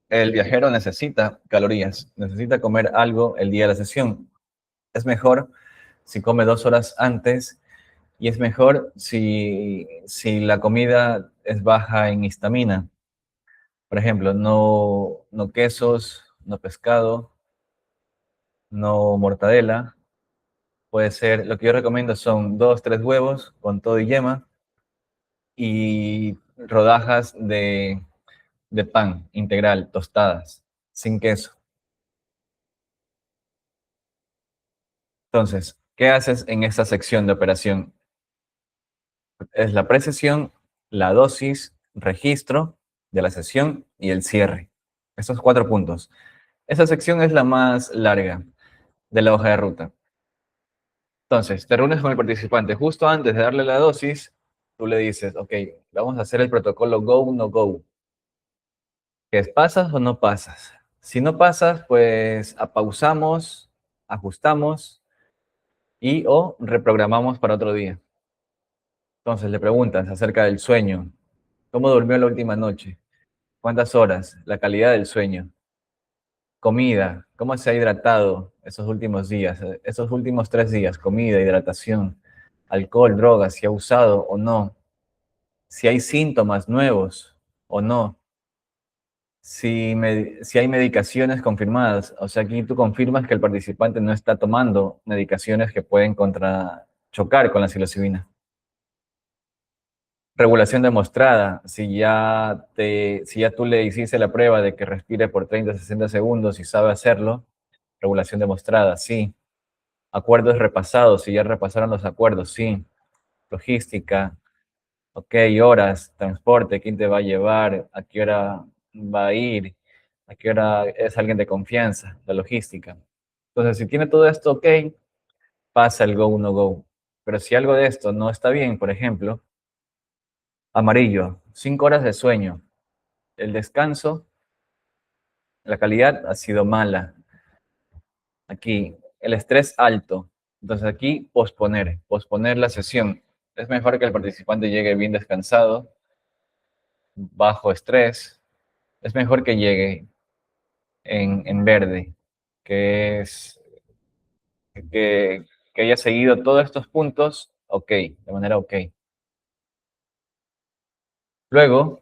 el viajero necesita calorías, necesita comer algo el día de la sesión. Es mejor si come 2 horas antes y es mejor si la comida es baja en histamina. Por ejemplo, no quesos, no pescado, no mortadela. Puede ser, lo que yo recomiendo son 2, 3 huevos con todo y yema y rodajas de pan integral, tostadas, sin queso. Entonces, ¿qué haces en esta sección de operación? Es la precesión, la dosis, registro de la sesión y el cierre. Estos 4 puntos. Esa sección es la más larga de la hoja de ruta. Entonces, te reúnes con el participante. Justo antes de darle la dosis, tú le dices, OK, vamos a hacer el protocolo go, no go. ¿Qué es, pasas o no pasas? Si no pasas, pues apausamos, ajustamos y o reprogramamos para otro día. Entonces le preguntas acerca del sueño. ¿Cómo durmió la última noche? ¿Cuántas horas? La calidad del sueño. Comida. ¿Cómo se ha hidratado esos últimos días? Esos últimos 3 días. Comida, hidratación, alcohol, drogas, si ha usado o no. Si hay síntomas nuevos o no. Si hay medicaciones confirmadas. O sea, aquí tú confirmas que el participante no está tomando medicaciones que pueden chocar con la psilocibina. Regulación demostrada, si ya tú le hiciste la prueba de que respire por 30, 60 segundos y sabe hacerlo, regulación demostrada, sí. Acuerdos repasados, si ya repasaron los acuerdos, sí. Logística, ok, horas, transporte, quién te va a llevar, a qué hora va a ir, a qué hora es alguien de confianza, la logística. Entonces, si tiene todo esto ok, pasa el go, no go. Pero si algo de esto no está bien, por ejemplo, amarillo, 5 horas de sueño. El descanso, la calidad ha sido mala. Aquí, el estrés alto. Entonces aquí, posponer la sesión. Es mejor que el participante llegue bien descansado, bajo estrés. Es mejor que llegue en verde, que es que, que haya seguido todos estos puntos, ok, de manera ok. Luego,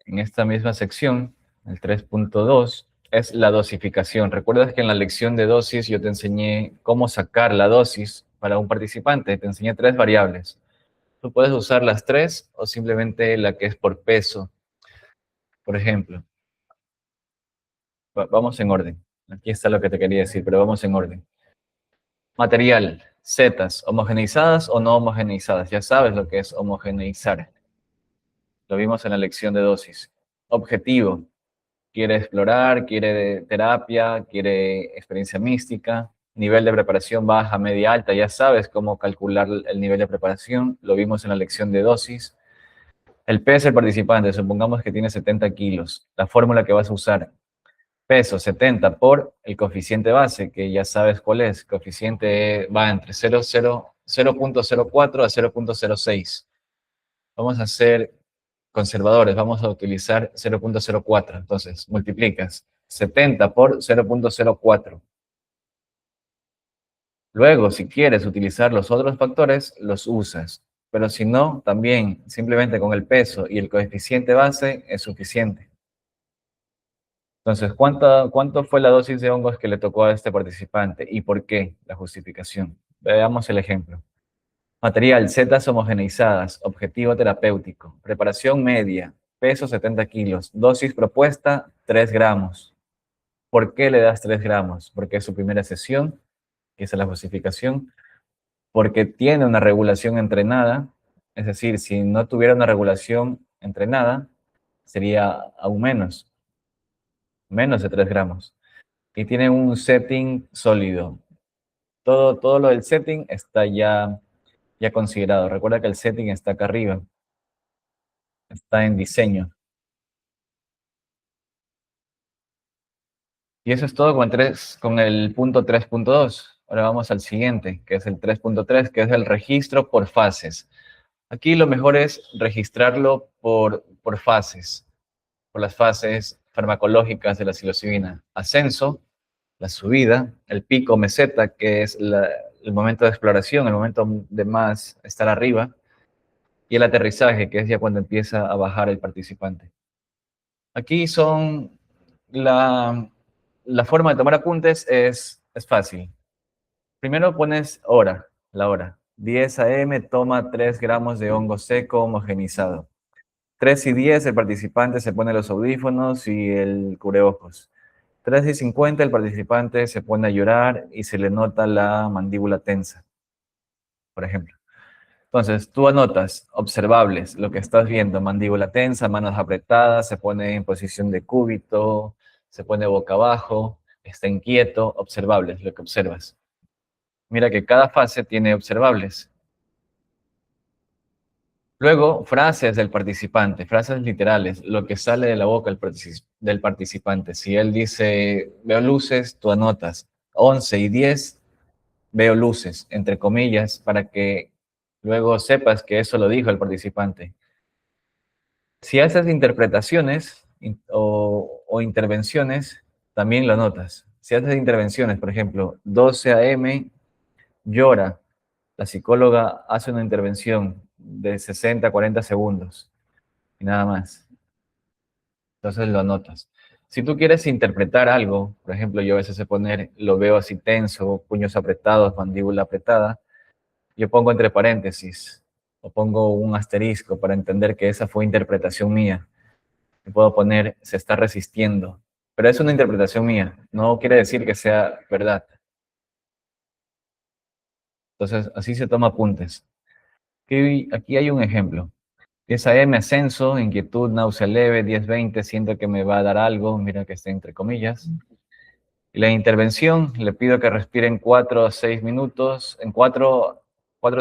en esta misma sección, el 3.2, es la dosificación. ¿Recuerdas que en la lección de dosis yo te enseñé cómo sacar la dosis para un participante? Te enseñé 3 variables. Tú puedes usar las 3 o simplemente la que es por peso. Por ejemplo, vamos en orden. Aquí está lo que te quería decir, pero vamos en orden. Material, zetas, homogeneizadas o no homogeneizadas. Ya sabes lo que es homogeneizar. Lo vimos en la lección de dosis. Objetivo, quiere explorar, quiere terapia, quiere experiencia mística, nivel de preparación baja, media, alta, ya sabes cómo calcular el nivel de preparación, lo vimos en la lección de dosis. El peso del participante, supongamos que tiene 70 kilos, la fórmula que vas a usar, peso 70 por el coeficiente base, que ya sabes cuál es, coeficiente va entre 0.04 a 0.06. Vamos a ser conservadores, vamos a utilizar 0.04. Entonces, multiplicas 70 por 0.04. Luego, si quieres utilizar los otros factores, los usas. Pero si no, también simplemente con el peso y el coeficiente base es suficiente. Entonces, ¿cuánto fue la dosis de hongos que le tocó a este participante y por qué? La justificación. Veamos el ejemplo. Material, setas homogeneizadas, objetivo terapéutico, preparación media, peso 70 kilos, dosis propuesta 3 gramos. ¿Por qué le das 3 gramos? Porque es su primera sesión, que esa es la justificación, porque tiene una regulación entrenada, es decir, si no tuviera una regulación entrenada, sería aún menos de 3 gramos. Y tiene un setting sólido. Todo lo del setting está ya considerado. Recuerda que el setting está acá arriba, está en diseño. Y eso es todo con el punto 3.2. Ahora vamos al siguiente, que es el 3.3, que es el registro por fases. Aquí lo mejor es registrarlo por fases, por las fases farmacológicas de la psilocibina. Ascenso, la subida, el pico meseta, que es el momento de exploración, el momento de más estar arriba, y el aterrizaje, que es ya cuando empieza a bajar el participante. Aquí son la forma de tomar apuntes es fácil. Primero pones la hora. 10 a.m. toma 3 gramos de hongo seco homogenizado. 3:10 el participante se pone los audífonos y el cubreojos. 3:50 el participante se pone a llorar y se le nota la mandíbula tensa, por ejemplo. Entonces, tú anotas observables, lo que estás viendo, mandíbula tensa, manos apretadas, se pone en posición de cúbito, se pone boca abajo, está inquieto, observables, lo que observas. Mira que cada fase tiene observables. Luego, frases del participante, frases literales, lo que sale de la boca del participante. Si él dice, veo luces, tú anotas 11 y 10, veo luces, entre comillas, para que luego sepas que eso lo dijo el participante. Si haces interpretaciones o intervenciones, también lo notas. Si haces intervenciones, por ejemplo, 12 a.m. llora, la psicóloga hace una intervención de 60 a 40 segundos y nada más. Entonces lo anotas. Si tú quieres interpretar algo, por ejemplo, yo a veces sé poner, lo veo así tenso, puños apretados, mandíbula apretada, yo pongo entre paréntesis o pongo un asterisco para entender que esa fue interpretación mía. Y puedo poner, se está resistiendo. Pero es una interpretación mía, no quiere decir que sea verdad. Entonces, así se toma apuntes. Aquí hay un ejemplo. 10 a.m. ascenso, inquietud, náusea leve, 10:20, siento que me va a dar algo, mira que está entre comillas. Y la intervención, le pido que respiren 4 a 6 minutos, en 4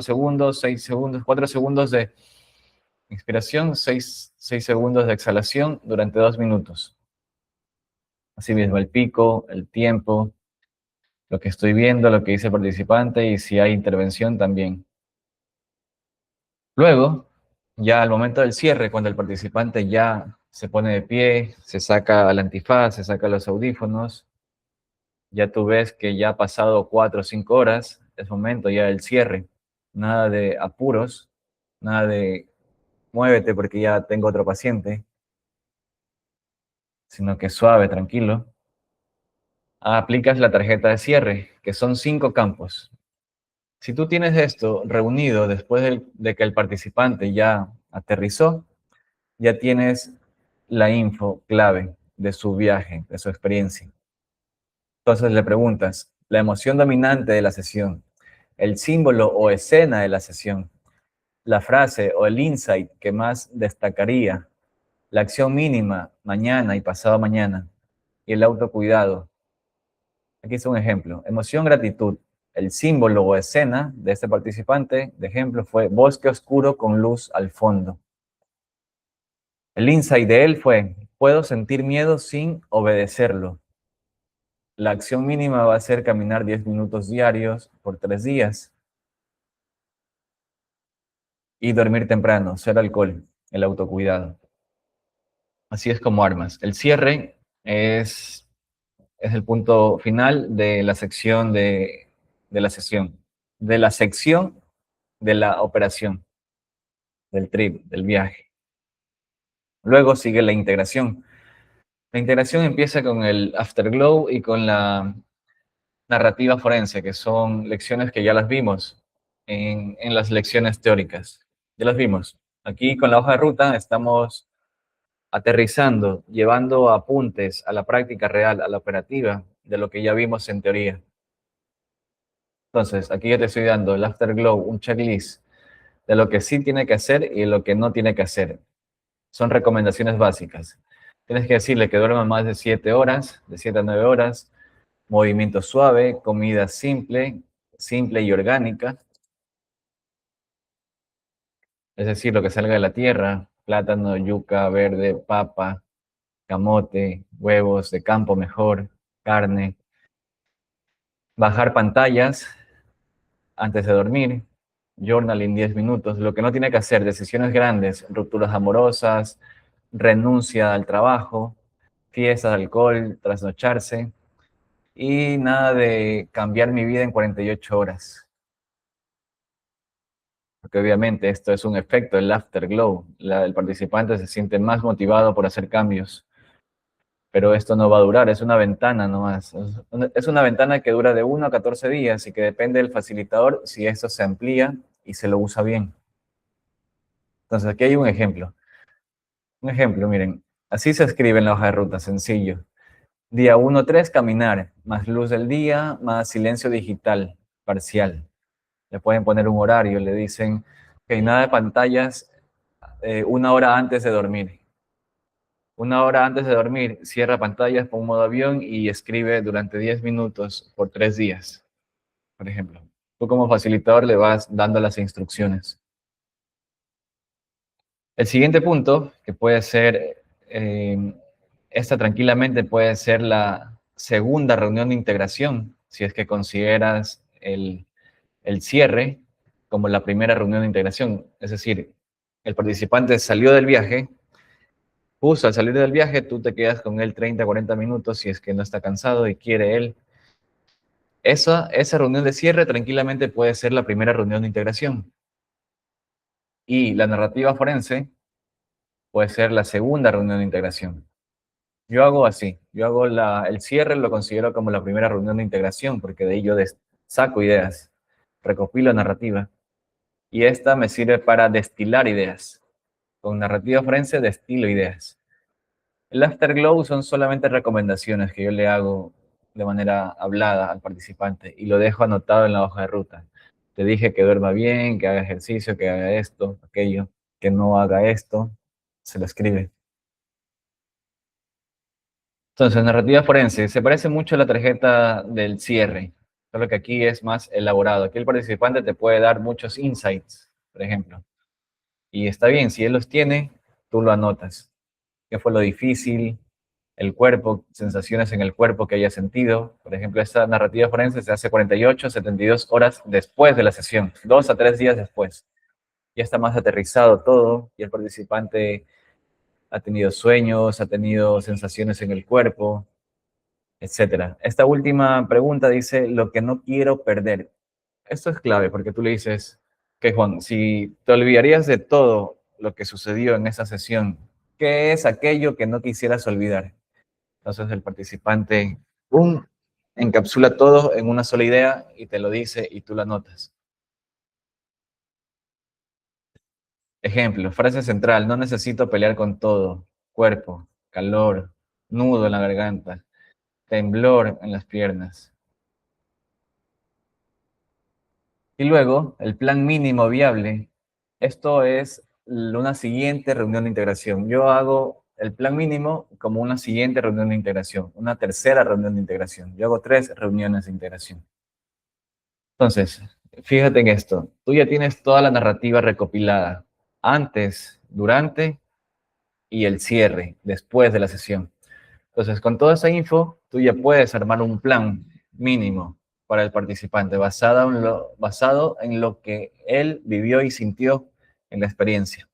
segundos, 6 segundos, 4 segundos de inspiración, 6 segundos de exhalación durante 2 minutos. Así mismo el pico, el tiempo, lo que estoy viendo, lo que dice el participante y si hay intervención también. Luego, ya al momento del cierre, cuando el participante ya se pone de pie, se saca el antifaz, se saca los audífonos, ya tú ves que ya ha pasado 4 o 5 horas, es momento ya del cierre. Nada de apuros, nada de muévete porque ya tengo otro paciente, sino que suave, tranquilo. Aplicas la tarjeta de cierre, que son 5 campos. Si tú tienes esto reunido después de que el participante ya aterrizó, ya tienes la info clave de su viaje, de su experiencia. Entonces le preguntas, la emoción dominante de la sesión, el símbolo o escena de la sesión, la frase o el insight que más destacaría, la acción mínima mañana y pasado mañana, y el autocuidado. Aquí es un ejemplo. Emoción, gratitud. El símbolo o escena de este participante, de ejemplo, fue bosque oscuro con luz al fondo. El insight de él fue, puedo sentir miedo sin obedecerlo. La acción mínima va a ser caminar 10 minutos diarios por 3 días y dormir temprano, cero alcohol, el autocuidado. Así es como armas. El cierre es el punto final de la sección de la sesión, de la sección de la operación, del trip, del viaje. Luego sigue la integración. La integración empieza con el afterglow y con la narrativa forense, que son lecciones que ya las vimos en las lecciones teóricas. Ya las vimos. Aquí con la hoja de ruta estamos aterrizando, llevando apuntes a la práctica real, a la operativa, de lo que ya vimos en teoría. Entonces, aquí yo te estoy dando el afterglow, un checklist de lo que sí tiene que hacer y lo que no tiene que hacer. Son recomendaciones básicas. Tienes que decirle que duerma más de 7 horas, de 7 a 9 horas, movimiento suave, comida simple, simple y orgánica, es decir, lo que salga de la tierra, plátano, yuca, verde, papa, camote, huevos de campo mejor, carne. Bajar pantallas antes de dormir, journaling 10 minutos, lo que no tiene que hacer, decisiones grandes, rupturas amorosas, renuncia al trabajo, fiestas, alcohol, trasnocharse y nada de cambiar mi vida en 48 horas. Porque obviamente esto es un efecto, el afterglow. El participante se siente más motivado por hacer cambios. Pero esto no va a durar, es una ventana nomás. Es una ventana que dura de 1 a 14 días y que depende del facilitador si esto se amplía y se lo usa bien. Entonces aquí hay un ejemplo. Un ejemplo, miren. Así se escribe en la hoja de ruta, sencillo. Día 1-3, caminar, más luz del día, más silencio digital, parcial. Le pueden poner un horario, le dicen que nada de pantallas 1 hora antes de dormir. 1 hora antes de dormir, cierra pantallas, pon modo avión y escribe durante 10 minutos por 3 días, por ejemplo. Tú como facilitador le vas dando las instrucciones. El siguiente punto, que puede ser, esta tranquilamente puede ser la segunda reunión de integración, si es que consideras el cierre como la primera reunión de integración. Es decir, el participante salió del viaje, justo al salir del viaje, tú te quedas con él 30, 40 minutos si es que no está cansado y quiere él. Esa reunión de cierre tranquilamente puede ser la primera reunión de integración. Y la narrativa forense puede ser la segunda reunión de integración. Yo hago así, yo hago el cierre, lo considero como la primera reunión de integración, porque de ahí yo saco ideas, recopilo narrativa, y esta me sirve para destilar ideas. Con narrativa forense destilo ideas. El afterglow son solamente recomendaciones que yo le hago de manera hablada al participante y lo dejo anotado en la hoja de ruta. Te dije que duerma bien, que haga ejercicio, que haga esto, aquello, que no haga esto, se lo escribe. Entonces, narrativa forense, se parece mucho a la tarjeta del cierre, solo que aquí es más elaborado. Aquí el participante te puede dar muchos insights, por ejemplo. Y está bien, si él los tiene, tú lo anotas. ¿Qué fue lo difícil? El cuerpo, sensaciones en el cuerpo que haya sentido. Por ejemplo, esta narrativa forense se hace 48, 72 horas después de la sesión, 2 a 3 días después. Ya está más aterrizado todo y el participante ha tenido sueños, ha tenido sensaciones en el cuerpo, etcétera. Esta última pregunta dice, lo que no quiero perder. Esto es clave porque tú le dices, que Juan, si te olvidarías de todo lo que sucedió en esa sesión, ¿qué es aquello que no quisieras olvidar? Entonces el participante, ¡pum!, encapsula todo en una sola idea y te lo dice y tú la notas. Ejemplo, frase central, no necesito pelear con todo. Cuerpo, calor, nudo en la garganta, temblor en las piernas. Y luego, el plan mínimo viable. Esto es una siguiente reunión de integración. Yo hago el plan mínimo como una siguiente reunión de integración, una tercera reunión de integración. Yo hago 3 reuniones de integración. Entonces, fíjate en esto. Tú ya tienes toda la narrativa recopilada antes, durante y el cierre, después de la sesión. Entonces, con toda esa info, tú ya puedes armar un plan mínimo para el participante basado en lo que él vivió y sintió en la experiencia.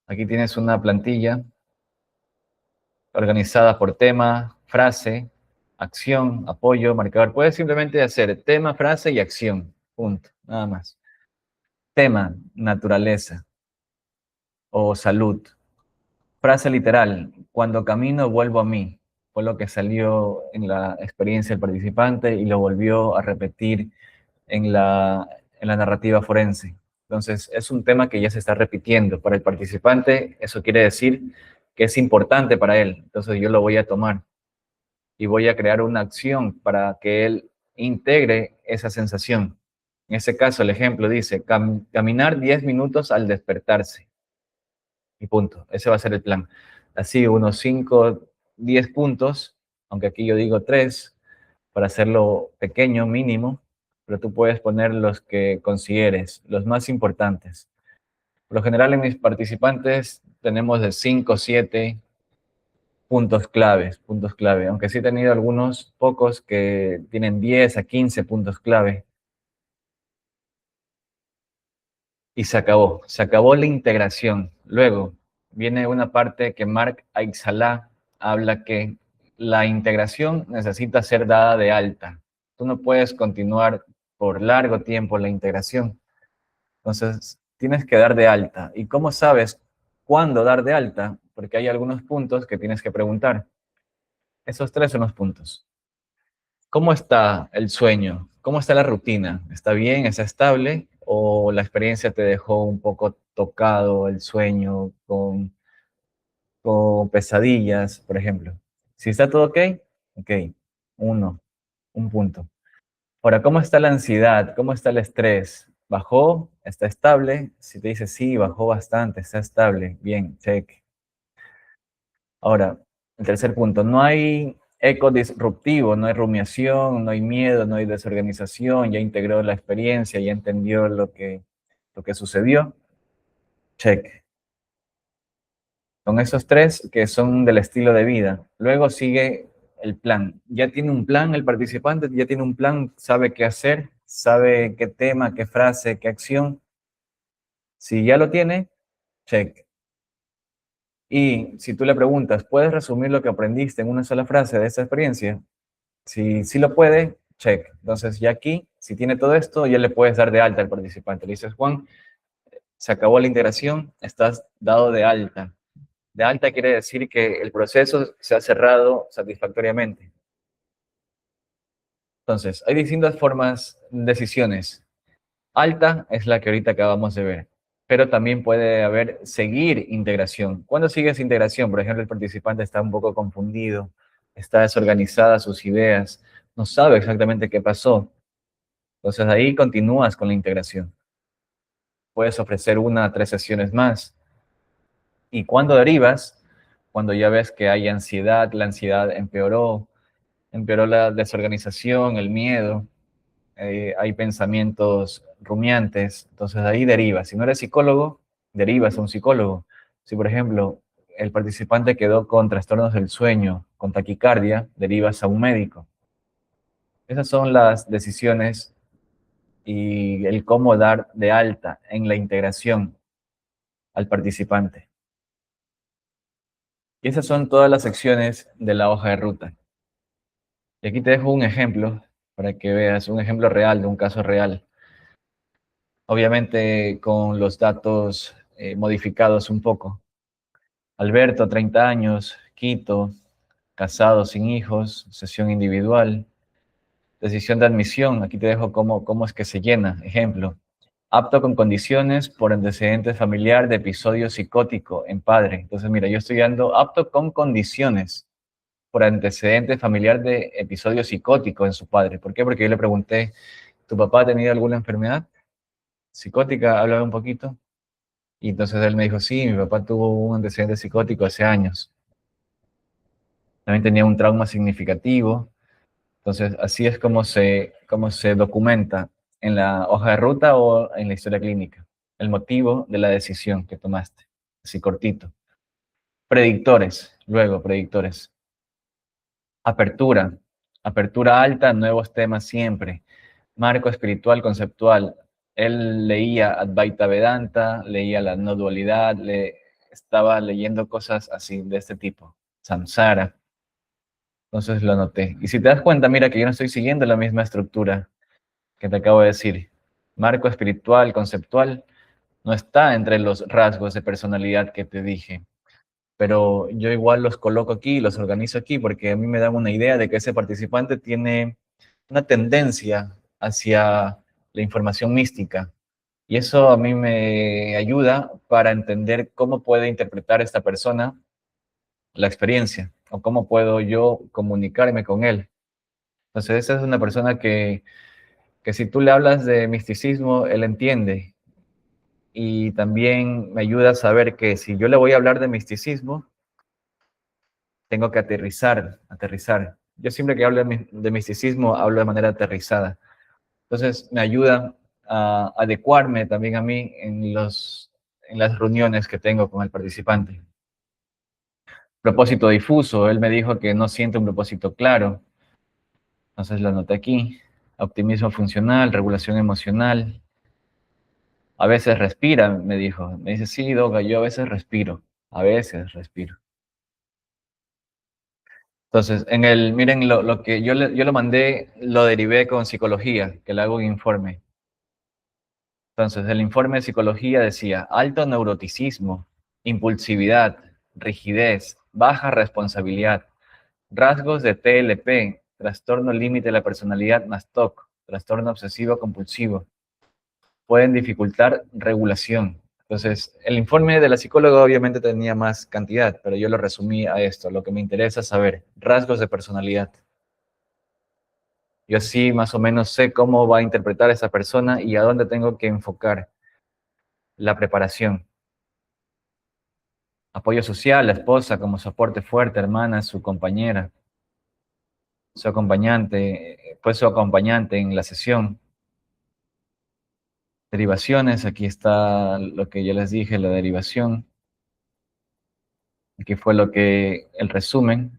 Aquí tienes una plantilla organizada por tema, frase, acción, apoyo, marcador. Puedes simplemente hacer tema, frase y acción. Punto. Nada más. Tema, naturaleza o salud. Frase literal, cuando camino vuelvo a mí. Fue lo que salió en la experiencia del participante y lo volvió a repetir en la narrativa forense. Entonces, es un tema que ya se está repitiendo. Para el participante, eso quiere decir que es importante para él. Entonces, yo lo voy a tomar y voy a crear una acción para que él integre esa sensación. En ese caso, el ejemplo dice, caminar 10 minutos al despertarse. Y punto. Ese va a ser el plan. Así, unos 5, 10 puntos, aunque aquí yo digo 3, para hacerlo pequeño, mínimo, pero tú puedes poner los que consideres, los más importantes. Por lo general, en mis participantes tenemos de 5 o 7 puntos clave, aunque sí he tenido algunos pocos que tienen 10 a 15 puntos clave. Y se acabó la integración. Luego viene una parte que Mark Aixalá habla que la integración necesita ser dada de alta. Tú no puedes continuar por largo tiempo la integración. Entonces, tienes que dar de alta. ¿Y cómo sabes cuándo dar de alta? Porque hay algunos puntos que tienes que preguntar. Esos 3 son los puntos. ¿Cómo está el sueño? ¿Cómo está la rutina? ¿Está bien? ¿Está estable? ¿O la experiencia te dejó un poco tocado el sueño con pesadillas, por ejemplo? Si está todo ok, ok, un punto. Ahora, ¿cómo está la ansiedad? ¿Cómo está el estrés? ¿Bajó? ¿Está estable? Si te dice sí, bajó bastante, está estable, bien, check. Ahora, el tercer punto, no hay eco disruptivo, no hay rumiación, no hay miedo, no hay desorganización, ya integró la experiencia, ya entendió lo que sucedió. Check. Con esos 3 que son del estilo de vida. Luego sigue el plan. Ya tiene un plan el participante, ya tiene un plan, sabe qué hacer, ¿Sabe qué tema, qué frase, qué acción? Si ya lo tiene, check. Y si tú le preguntas, ¿puedes resumir lo que aprendiste en una sola frase de esta experiencia? Si sí lo puede, check. Entonces ya aquí, si tiene todo esto, ya le puedes dar de alta al participante. Le dices, Juan, se acabó la integración, estás dado de alta. De alta quiere decir que el proceso se ha cerrado satisfactoriamente. Entonces, hay distintas formas, decisiones. Alta es la que ahorita acabamos de ver, pero también puede haber seguir integración. ¿Cuándo sigues integración? Por ejemplo, el participante está un poco confundido, está desorganizada sus ideas, no sabe exactamente qué pasó. Entonces ahí continúas con la integración. Puedes ofrecer una o tres sesiones más. ¿Y cuándo derivas? Cuando ya ves que hay ansiedad, la ansiedad empeoró la desorganización, el miedo, hay pensamientos rumiantes, entonces ahí derivas. Si no eres psicólogo, derivas a un psicólogo. Si, por ejemplo, el participante quedó con trastornos del sueño, con taquicardia, derivas a un médico. Esas son las decisiones y el cómo dar de alta en la integración al participante. Y esas son todas las secciones de la hoja de ruta. Y aquí te dejo un ejemplo para que veas un ejemplo real de un caso real. Obviamente con los datos modificados un poco. Alberto, 30 años, Quito, casado sin hijos, sesión individual, decisión de admisión. Aquí te dejo cómo es que se llena. Ejemplo, apto con condiciones por antecedente familiar de episodio psicótico en padre. Entonces, mira, yo estoy dando apto con condiciones por antecedente familiar de episodio psicótico en su padre. ¿Por qué? Porque yo le pregunté, ¿tu papá ha tenido alguna enfermedad psicótica? Háblame un poquito. Y entonces él me dijo, sí, mi papá tuvo un antecedente psicótico hace años. También tenía un trauma significativo. Entonces, así es como se documenta en la hoja de ruta o en la historia clínica. El motivo de la decisión que tomaste. Así cortito. Predictores, luego predictores. Apertura. Apertura alta, nuevos temas siempre. Marco espiritual conceptual. Él leía Advaita Vedanta, leía la no dualidad, estaba leyendo cosas así, de este tipo. Samsara. Entonces lo anoté. Y si te das cuenta, mira que yo no estoy siguiendo la misma estructura que te acabo de decir. Marco espiritual, conceptual, no está entre los rasgos de personalidad que te dije. Pero yo igual los coloco aquí, los organizo aquí, porque a mí me dan una idea de que ese participante tiene una tendencia hacia la información mística. Y eso a mí me ayuda para entender cómo puede interpretar esta persona la experiencia o cómo puedo yo comunicarme con él. Entonces, esa es una persona que si tú le hablas de misticismo, él entiende. Y también me ayuda a saber que si yo le voy a hablar de misticismo, tengo que aterrizar, aterrizar. Yo siempre que hablo de misticismo, hablo de manera aterrizada. Entonces, me ayuda a adecuarme también a mí en las reuniones que tengo con el participante. Propósito difuso, él me dijo que no siente un propósito claro. Entonces lo anoté aquí. Optimismo funcional, regulación emocional. A veces respira, me dijo. Me dice, sí, Doga, yo a veces respiro. A veces respiro. Entonces, miren lo que yo lo mandé, lo derivé con psicología, que le hago un informe. Entonces, el informe de psicología decía, alto neuroticismo, impulsividad, rigidez, baja responsabilidad, rasgos de TLP, trastorno límite de la personalidad más TOC, trastorno obsesivo compulsivo, pueden dificultar regulación. Entonces, el informe de la psicóloga obviamente tenía más cantidad, pero yo lo resumí a esto, lo que me interesa saber, rasgos de personalidad. Yo sí más o menos sé cómo va a interpretar esa persona y a dónde tengo que enfocar la preparación. Apoyo social, la esposa como soporte fuerte, hermana, su compañera, su acompañante, pues su acompañante en la sesión. Derivaciones, aquí está lo que yo les dije, la derivación. Aquí fue el resumen.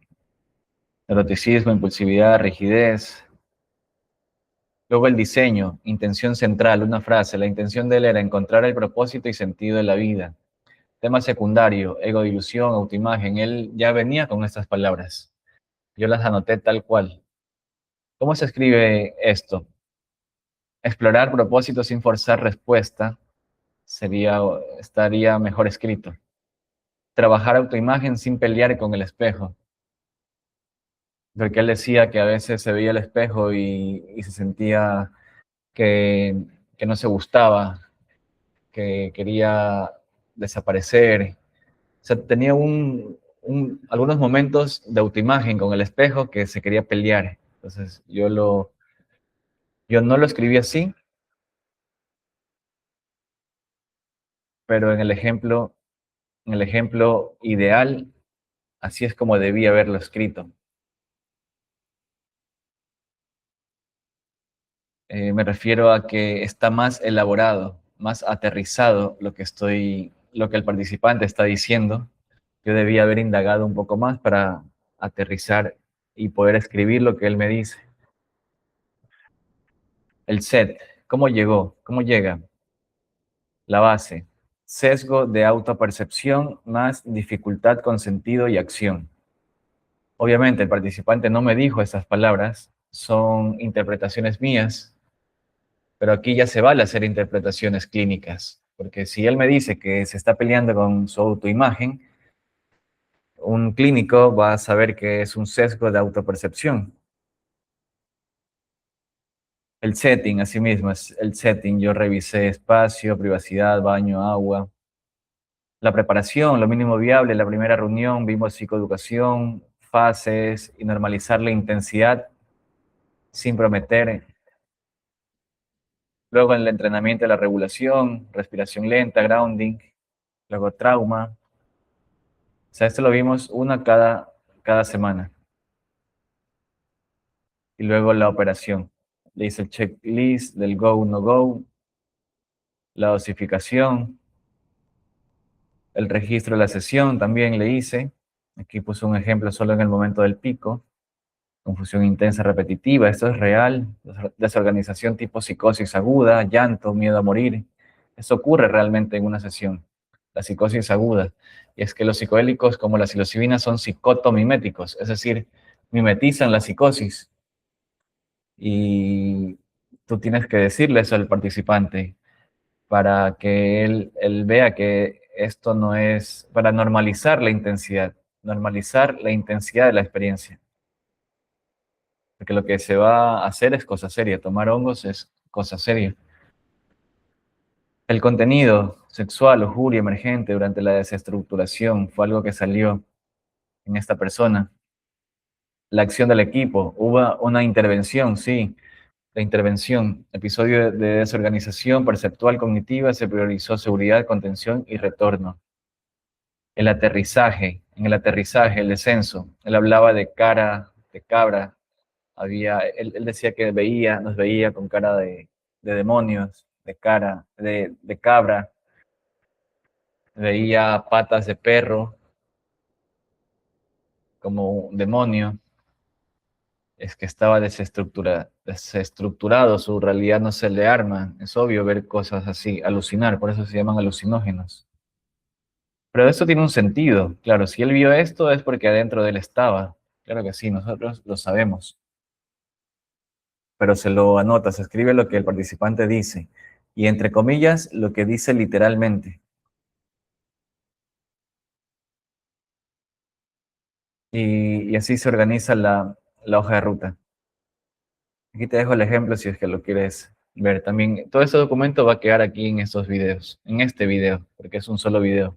Eroticismo, impulsividad, rigidez. Luego el diseño, intención central, una frase. La intención de él era encontrar el propósito y sentido de la vida. Tema secundario, ego, ilusión, autoimagen. Él ya venía con estas palabras. Yo las anoté tal cual. ¿Cómo se escribe esto? Explorar propósito sin forzar respuesta estaría mejor escrito. Trabajar autoimagen sin pelear con el espejo. Porque él decía que a veces se veía el espejo y se sentía que, que no se gustaba, que quería desaparecer. O sea, tenía algunos momentos de autoimagen con el espejo que se quería pelear. Entonces yo no lo escribí así, pero en el ejemplo ideal, así es como debía haberlo escrito. Me refiero a que está más elaborado, más aterrizado lo que el participante está diciendo. Yo debía haber indagado un poco más para aterrizar y poder escribir lo que él me dice. El set, ¿cómo llegó? ¿Cómo llega? La base, sesgo de autopercepción más dificultad con sentido y acción. Obviamente el participante no me dijo esas palabras, son interpretaciones mías, pero aquí ya se vale hacer interpretaciones clínicas, porque si él me dice que se está peleando con su autoimagen, un clínico va a saber que es un sesgo de autopercepción. El setting, asimismo, es el setting. Yo revisé espacio, privacidad, baño, agua. La preparación, lo mínimo viable, la primera reunión, vimos psicoeducación, fases y normalizar la intensidad sin prometer. Luego en el entrenamiento de la regulación, respiración lenta, grounding, luego trauma. O sea, esto lo vimos cada semana. Y luego la operación. Le hice el checklist del go, no go, la dosificación, el registro de la sesión también le hice. Aquí puse un ejemplo solo en el momento del pico. Confusión intensa repetitiva, esto es real. Desorganización tipo psicosis aguda, llanto, miedo a morir. Esto ocurre realmente en una sesión, la psicosis aguda. Y es que los psicodélicos como la psilocibina son psicotomiméticos, es decir, mimetizan la psicosis. Y tú tienes que decirle eso al participante para que él vea que esto no es para normalizar la intensidad de la experiencia. Porque lo que se va a hacer es cosa seria, tomar hongos es cosa seria. El contenido sexual, lujuria emergente durante la desestructuración fue algo que salió en esta persona. La acción del equipo, hubo una intervención, sí, la intervención, episodio de desorganización perceptual cognitiva, se priorizó seguridad, contención y retorno. El aterrizaje, en el aterrizaje, el descenso, él hablaba de cara, de cabra, él decía que nos veía con cara de demonios, de cabra, veía patas de perro como un demonio, es que estaba desestructurado, su realidad no se le arma, es obvio ver cosas así, alucinar, por eso se llaman alucinógenos. Pero esto tiene un sentido, claro, si él vio esto es porque adentro de él estaba, claro que sí, nosotros lo sabemos, pero se lo anota, se escribe lo que el participante dice, y entre comillas, lo que dice literalmente. Y así se organiza la hoja de ruta. Aquí te dejo el ejemplo si es que lo quieres ver también. Todo este documento va a quedar aquí en estos videos, en este video, porque es un solo video.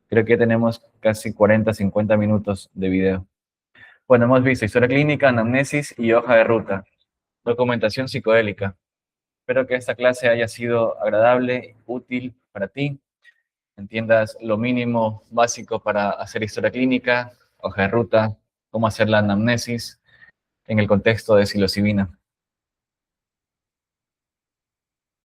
Creo que tenemos casi 40, 50 minutos de video. Bueno, hemos visto historia clínica, anamnesis y hoja de ruta. Documentación psicodélica. Espero que esta clase haya sido agradable, útil para ti. Entiendas lo mínimo básico para hacer historia clínica, hoja de ruta, cómo hacer la anamnesis en el contexto de psilocibina.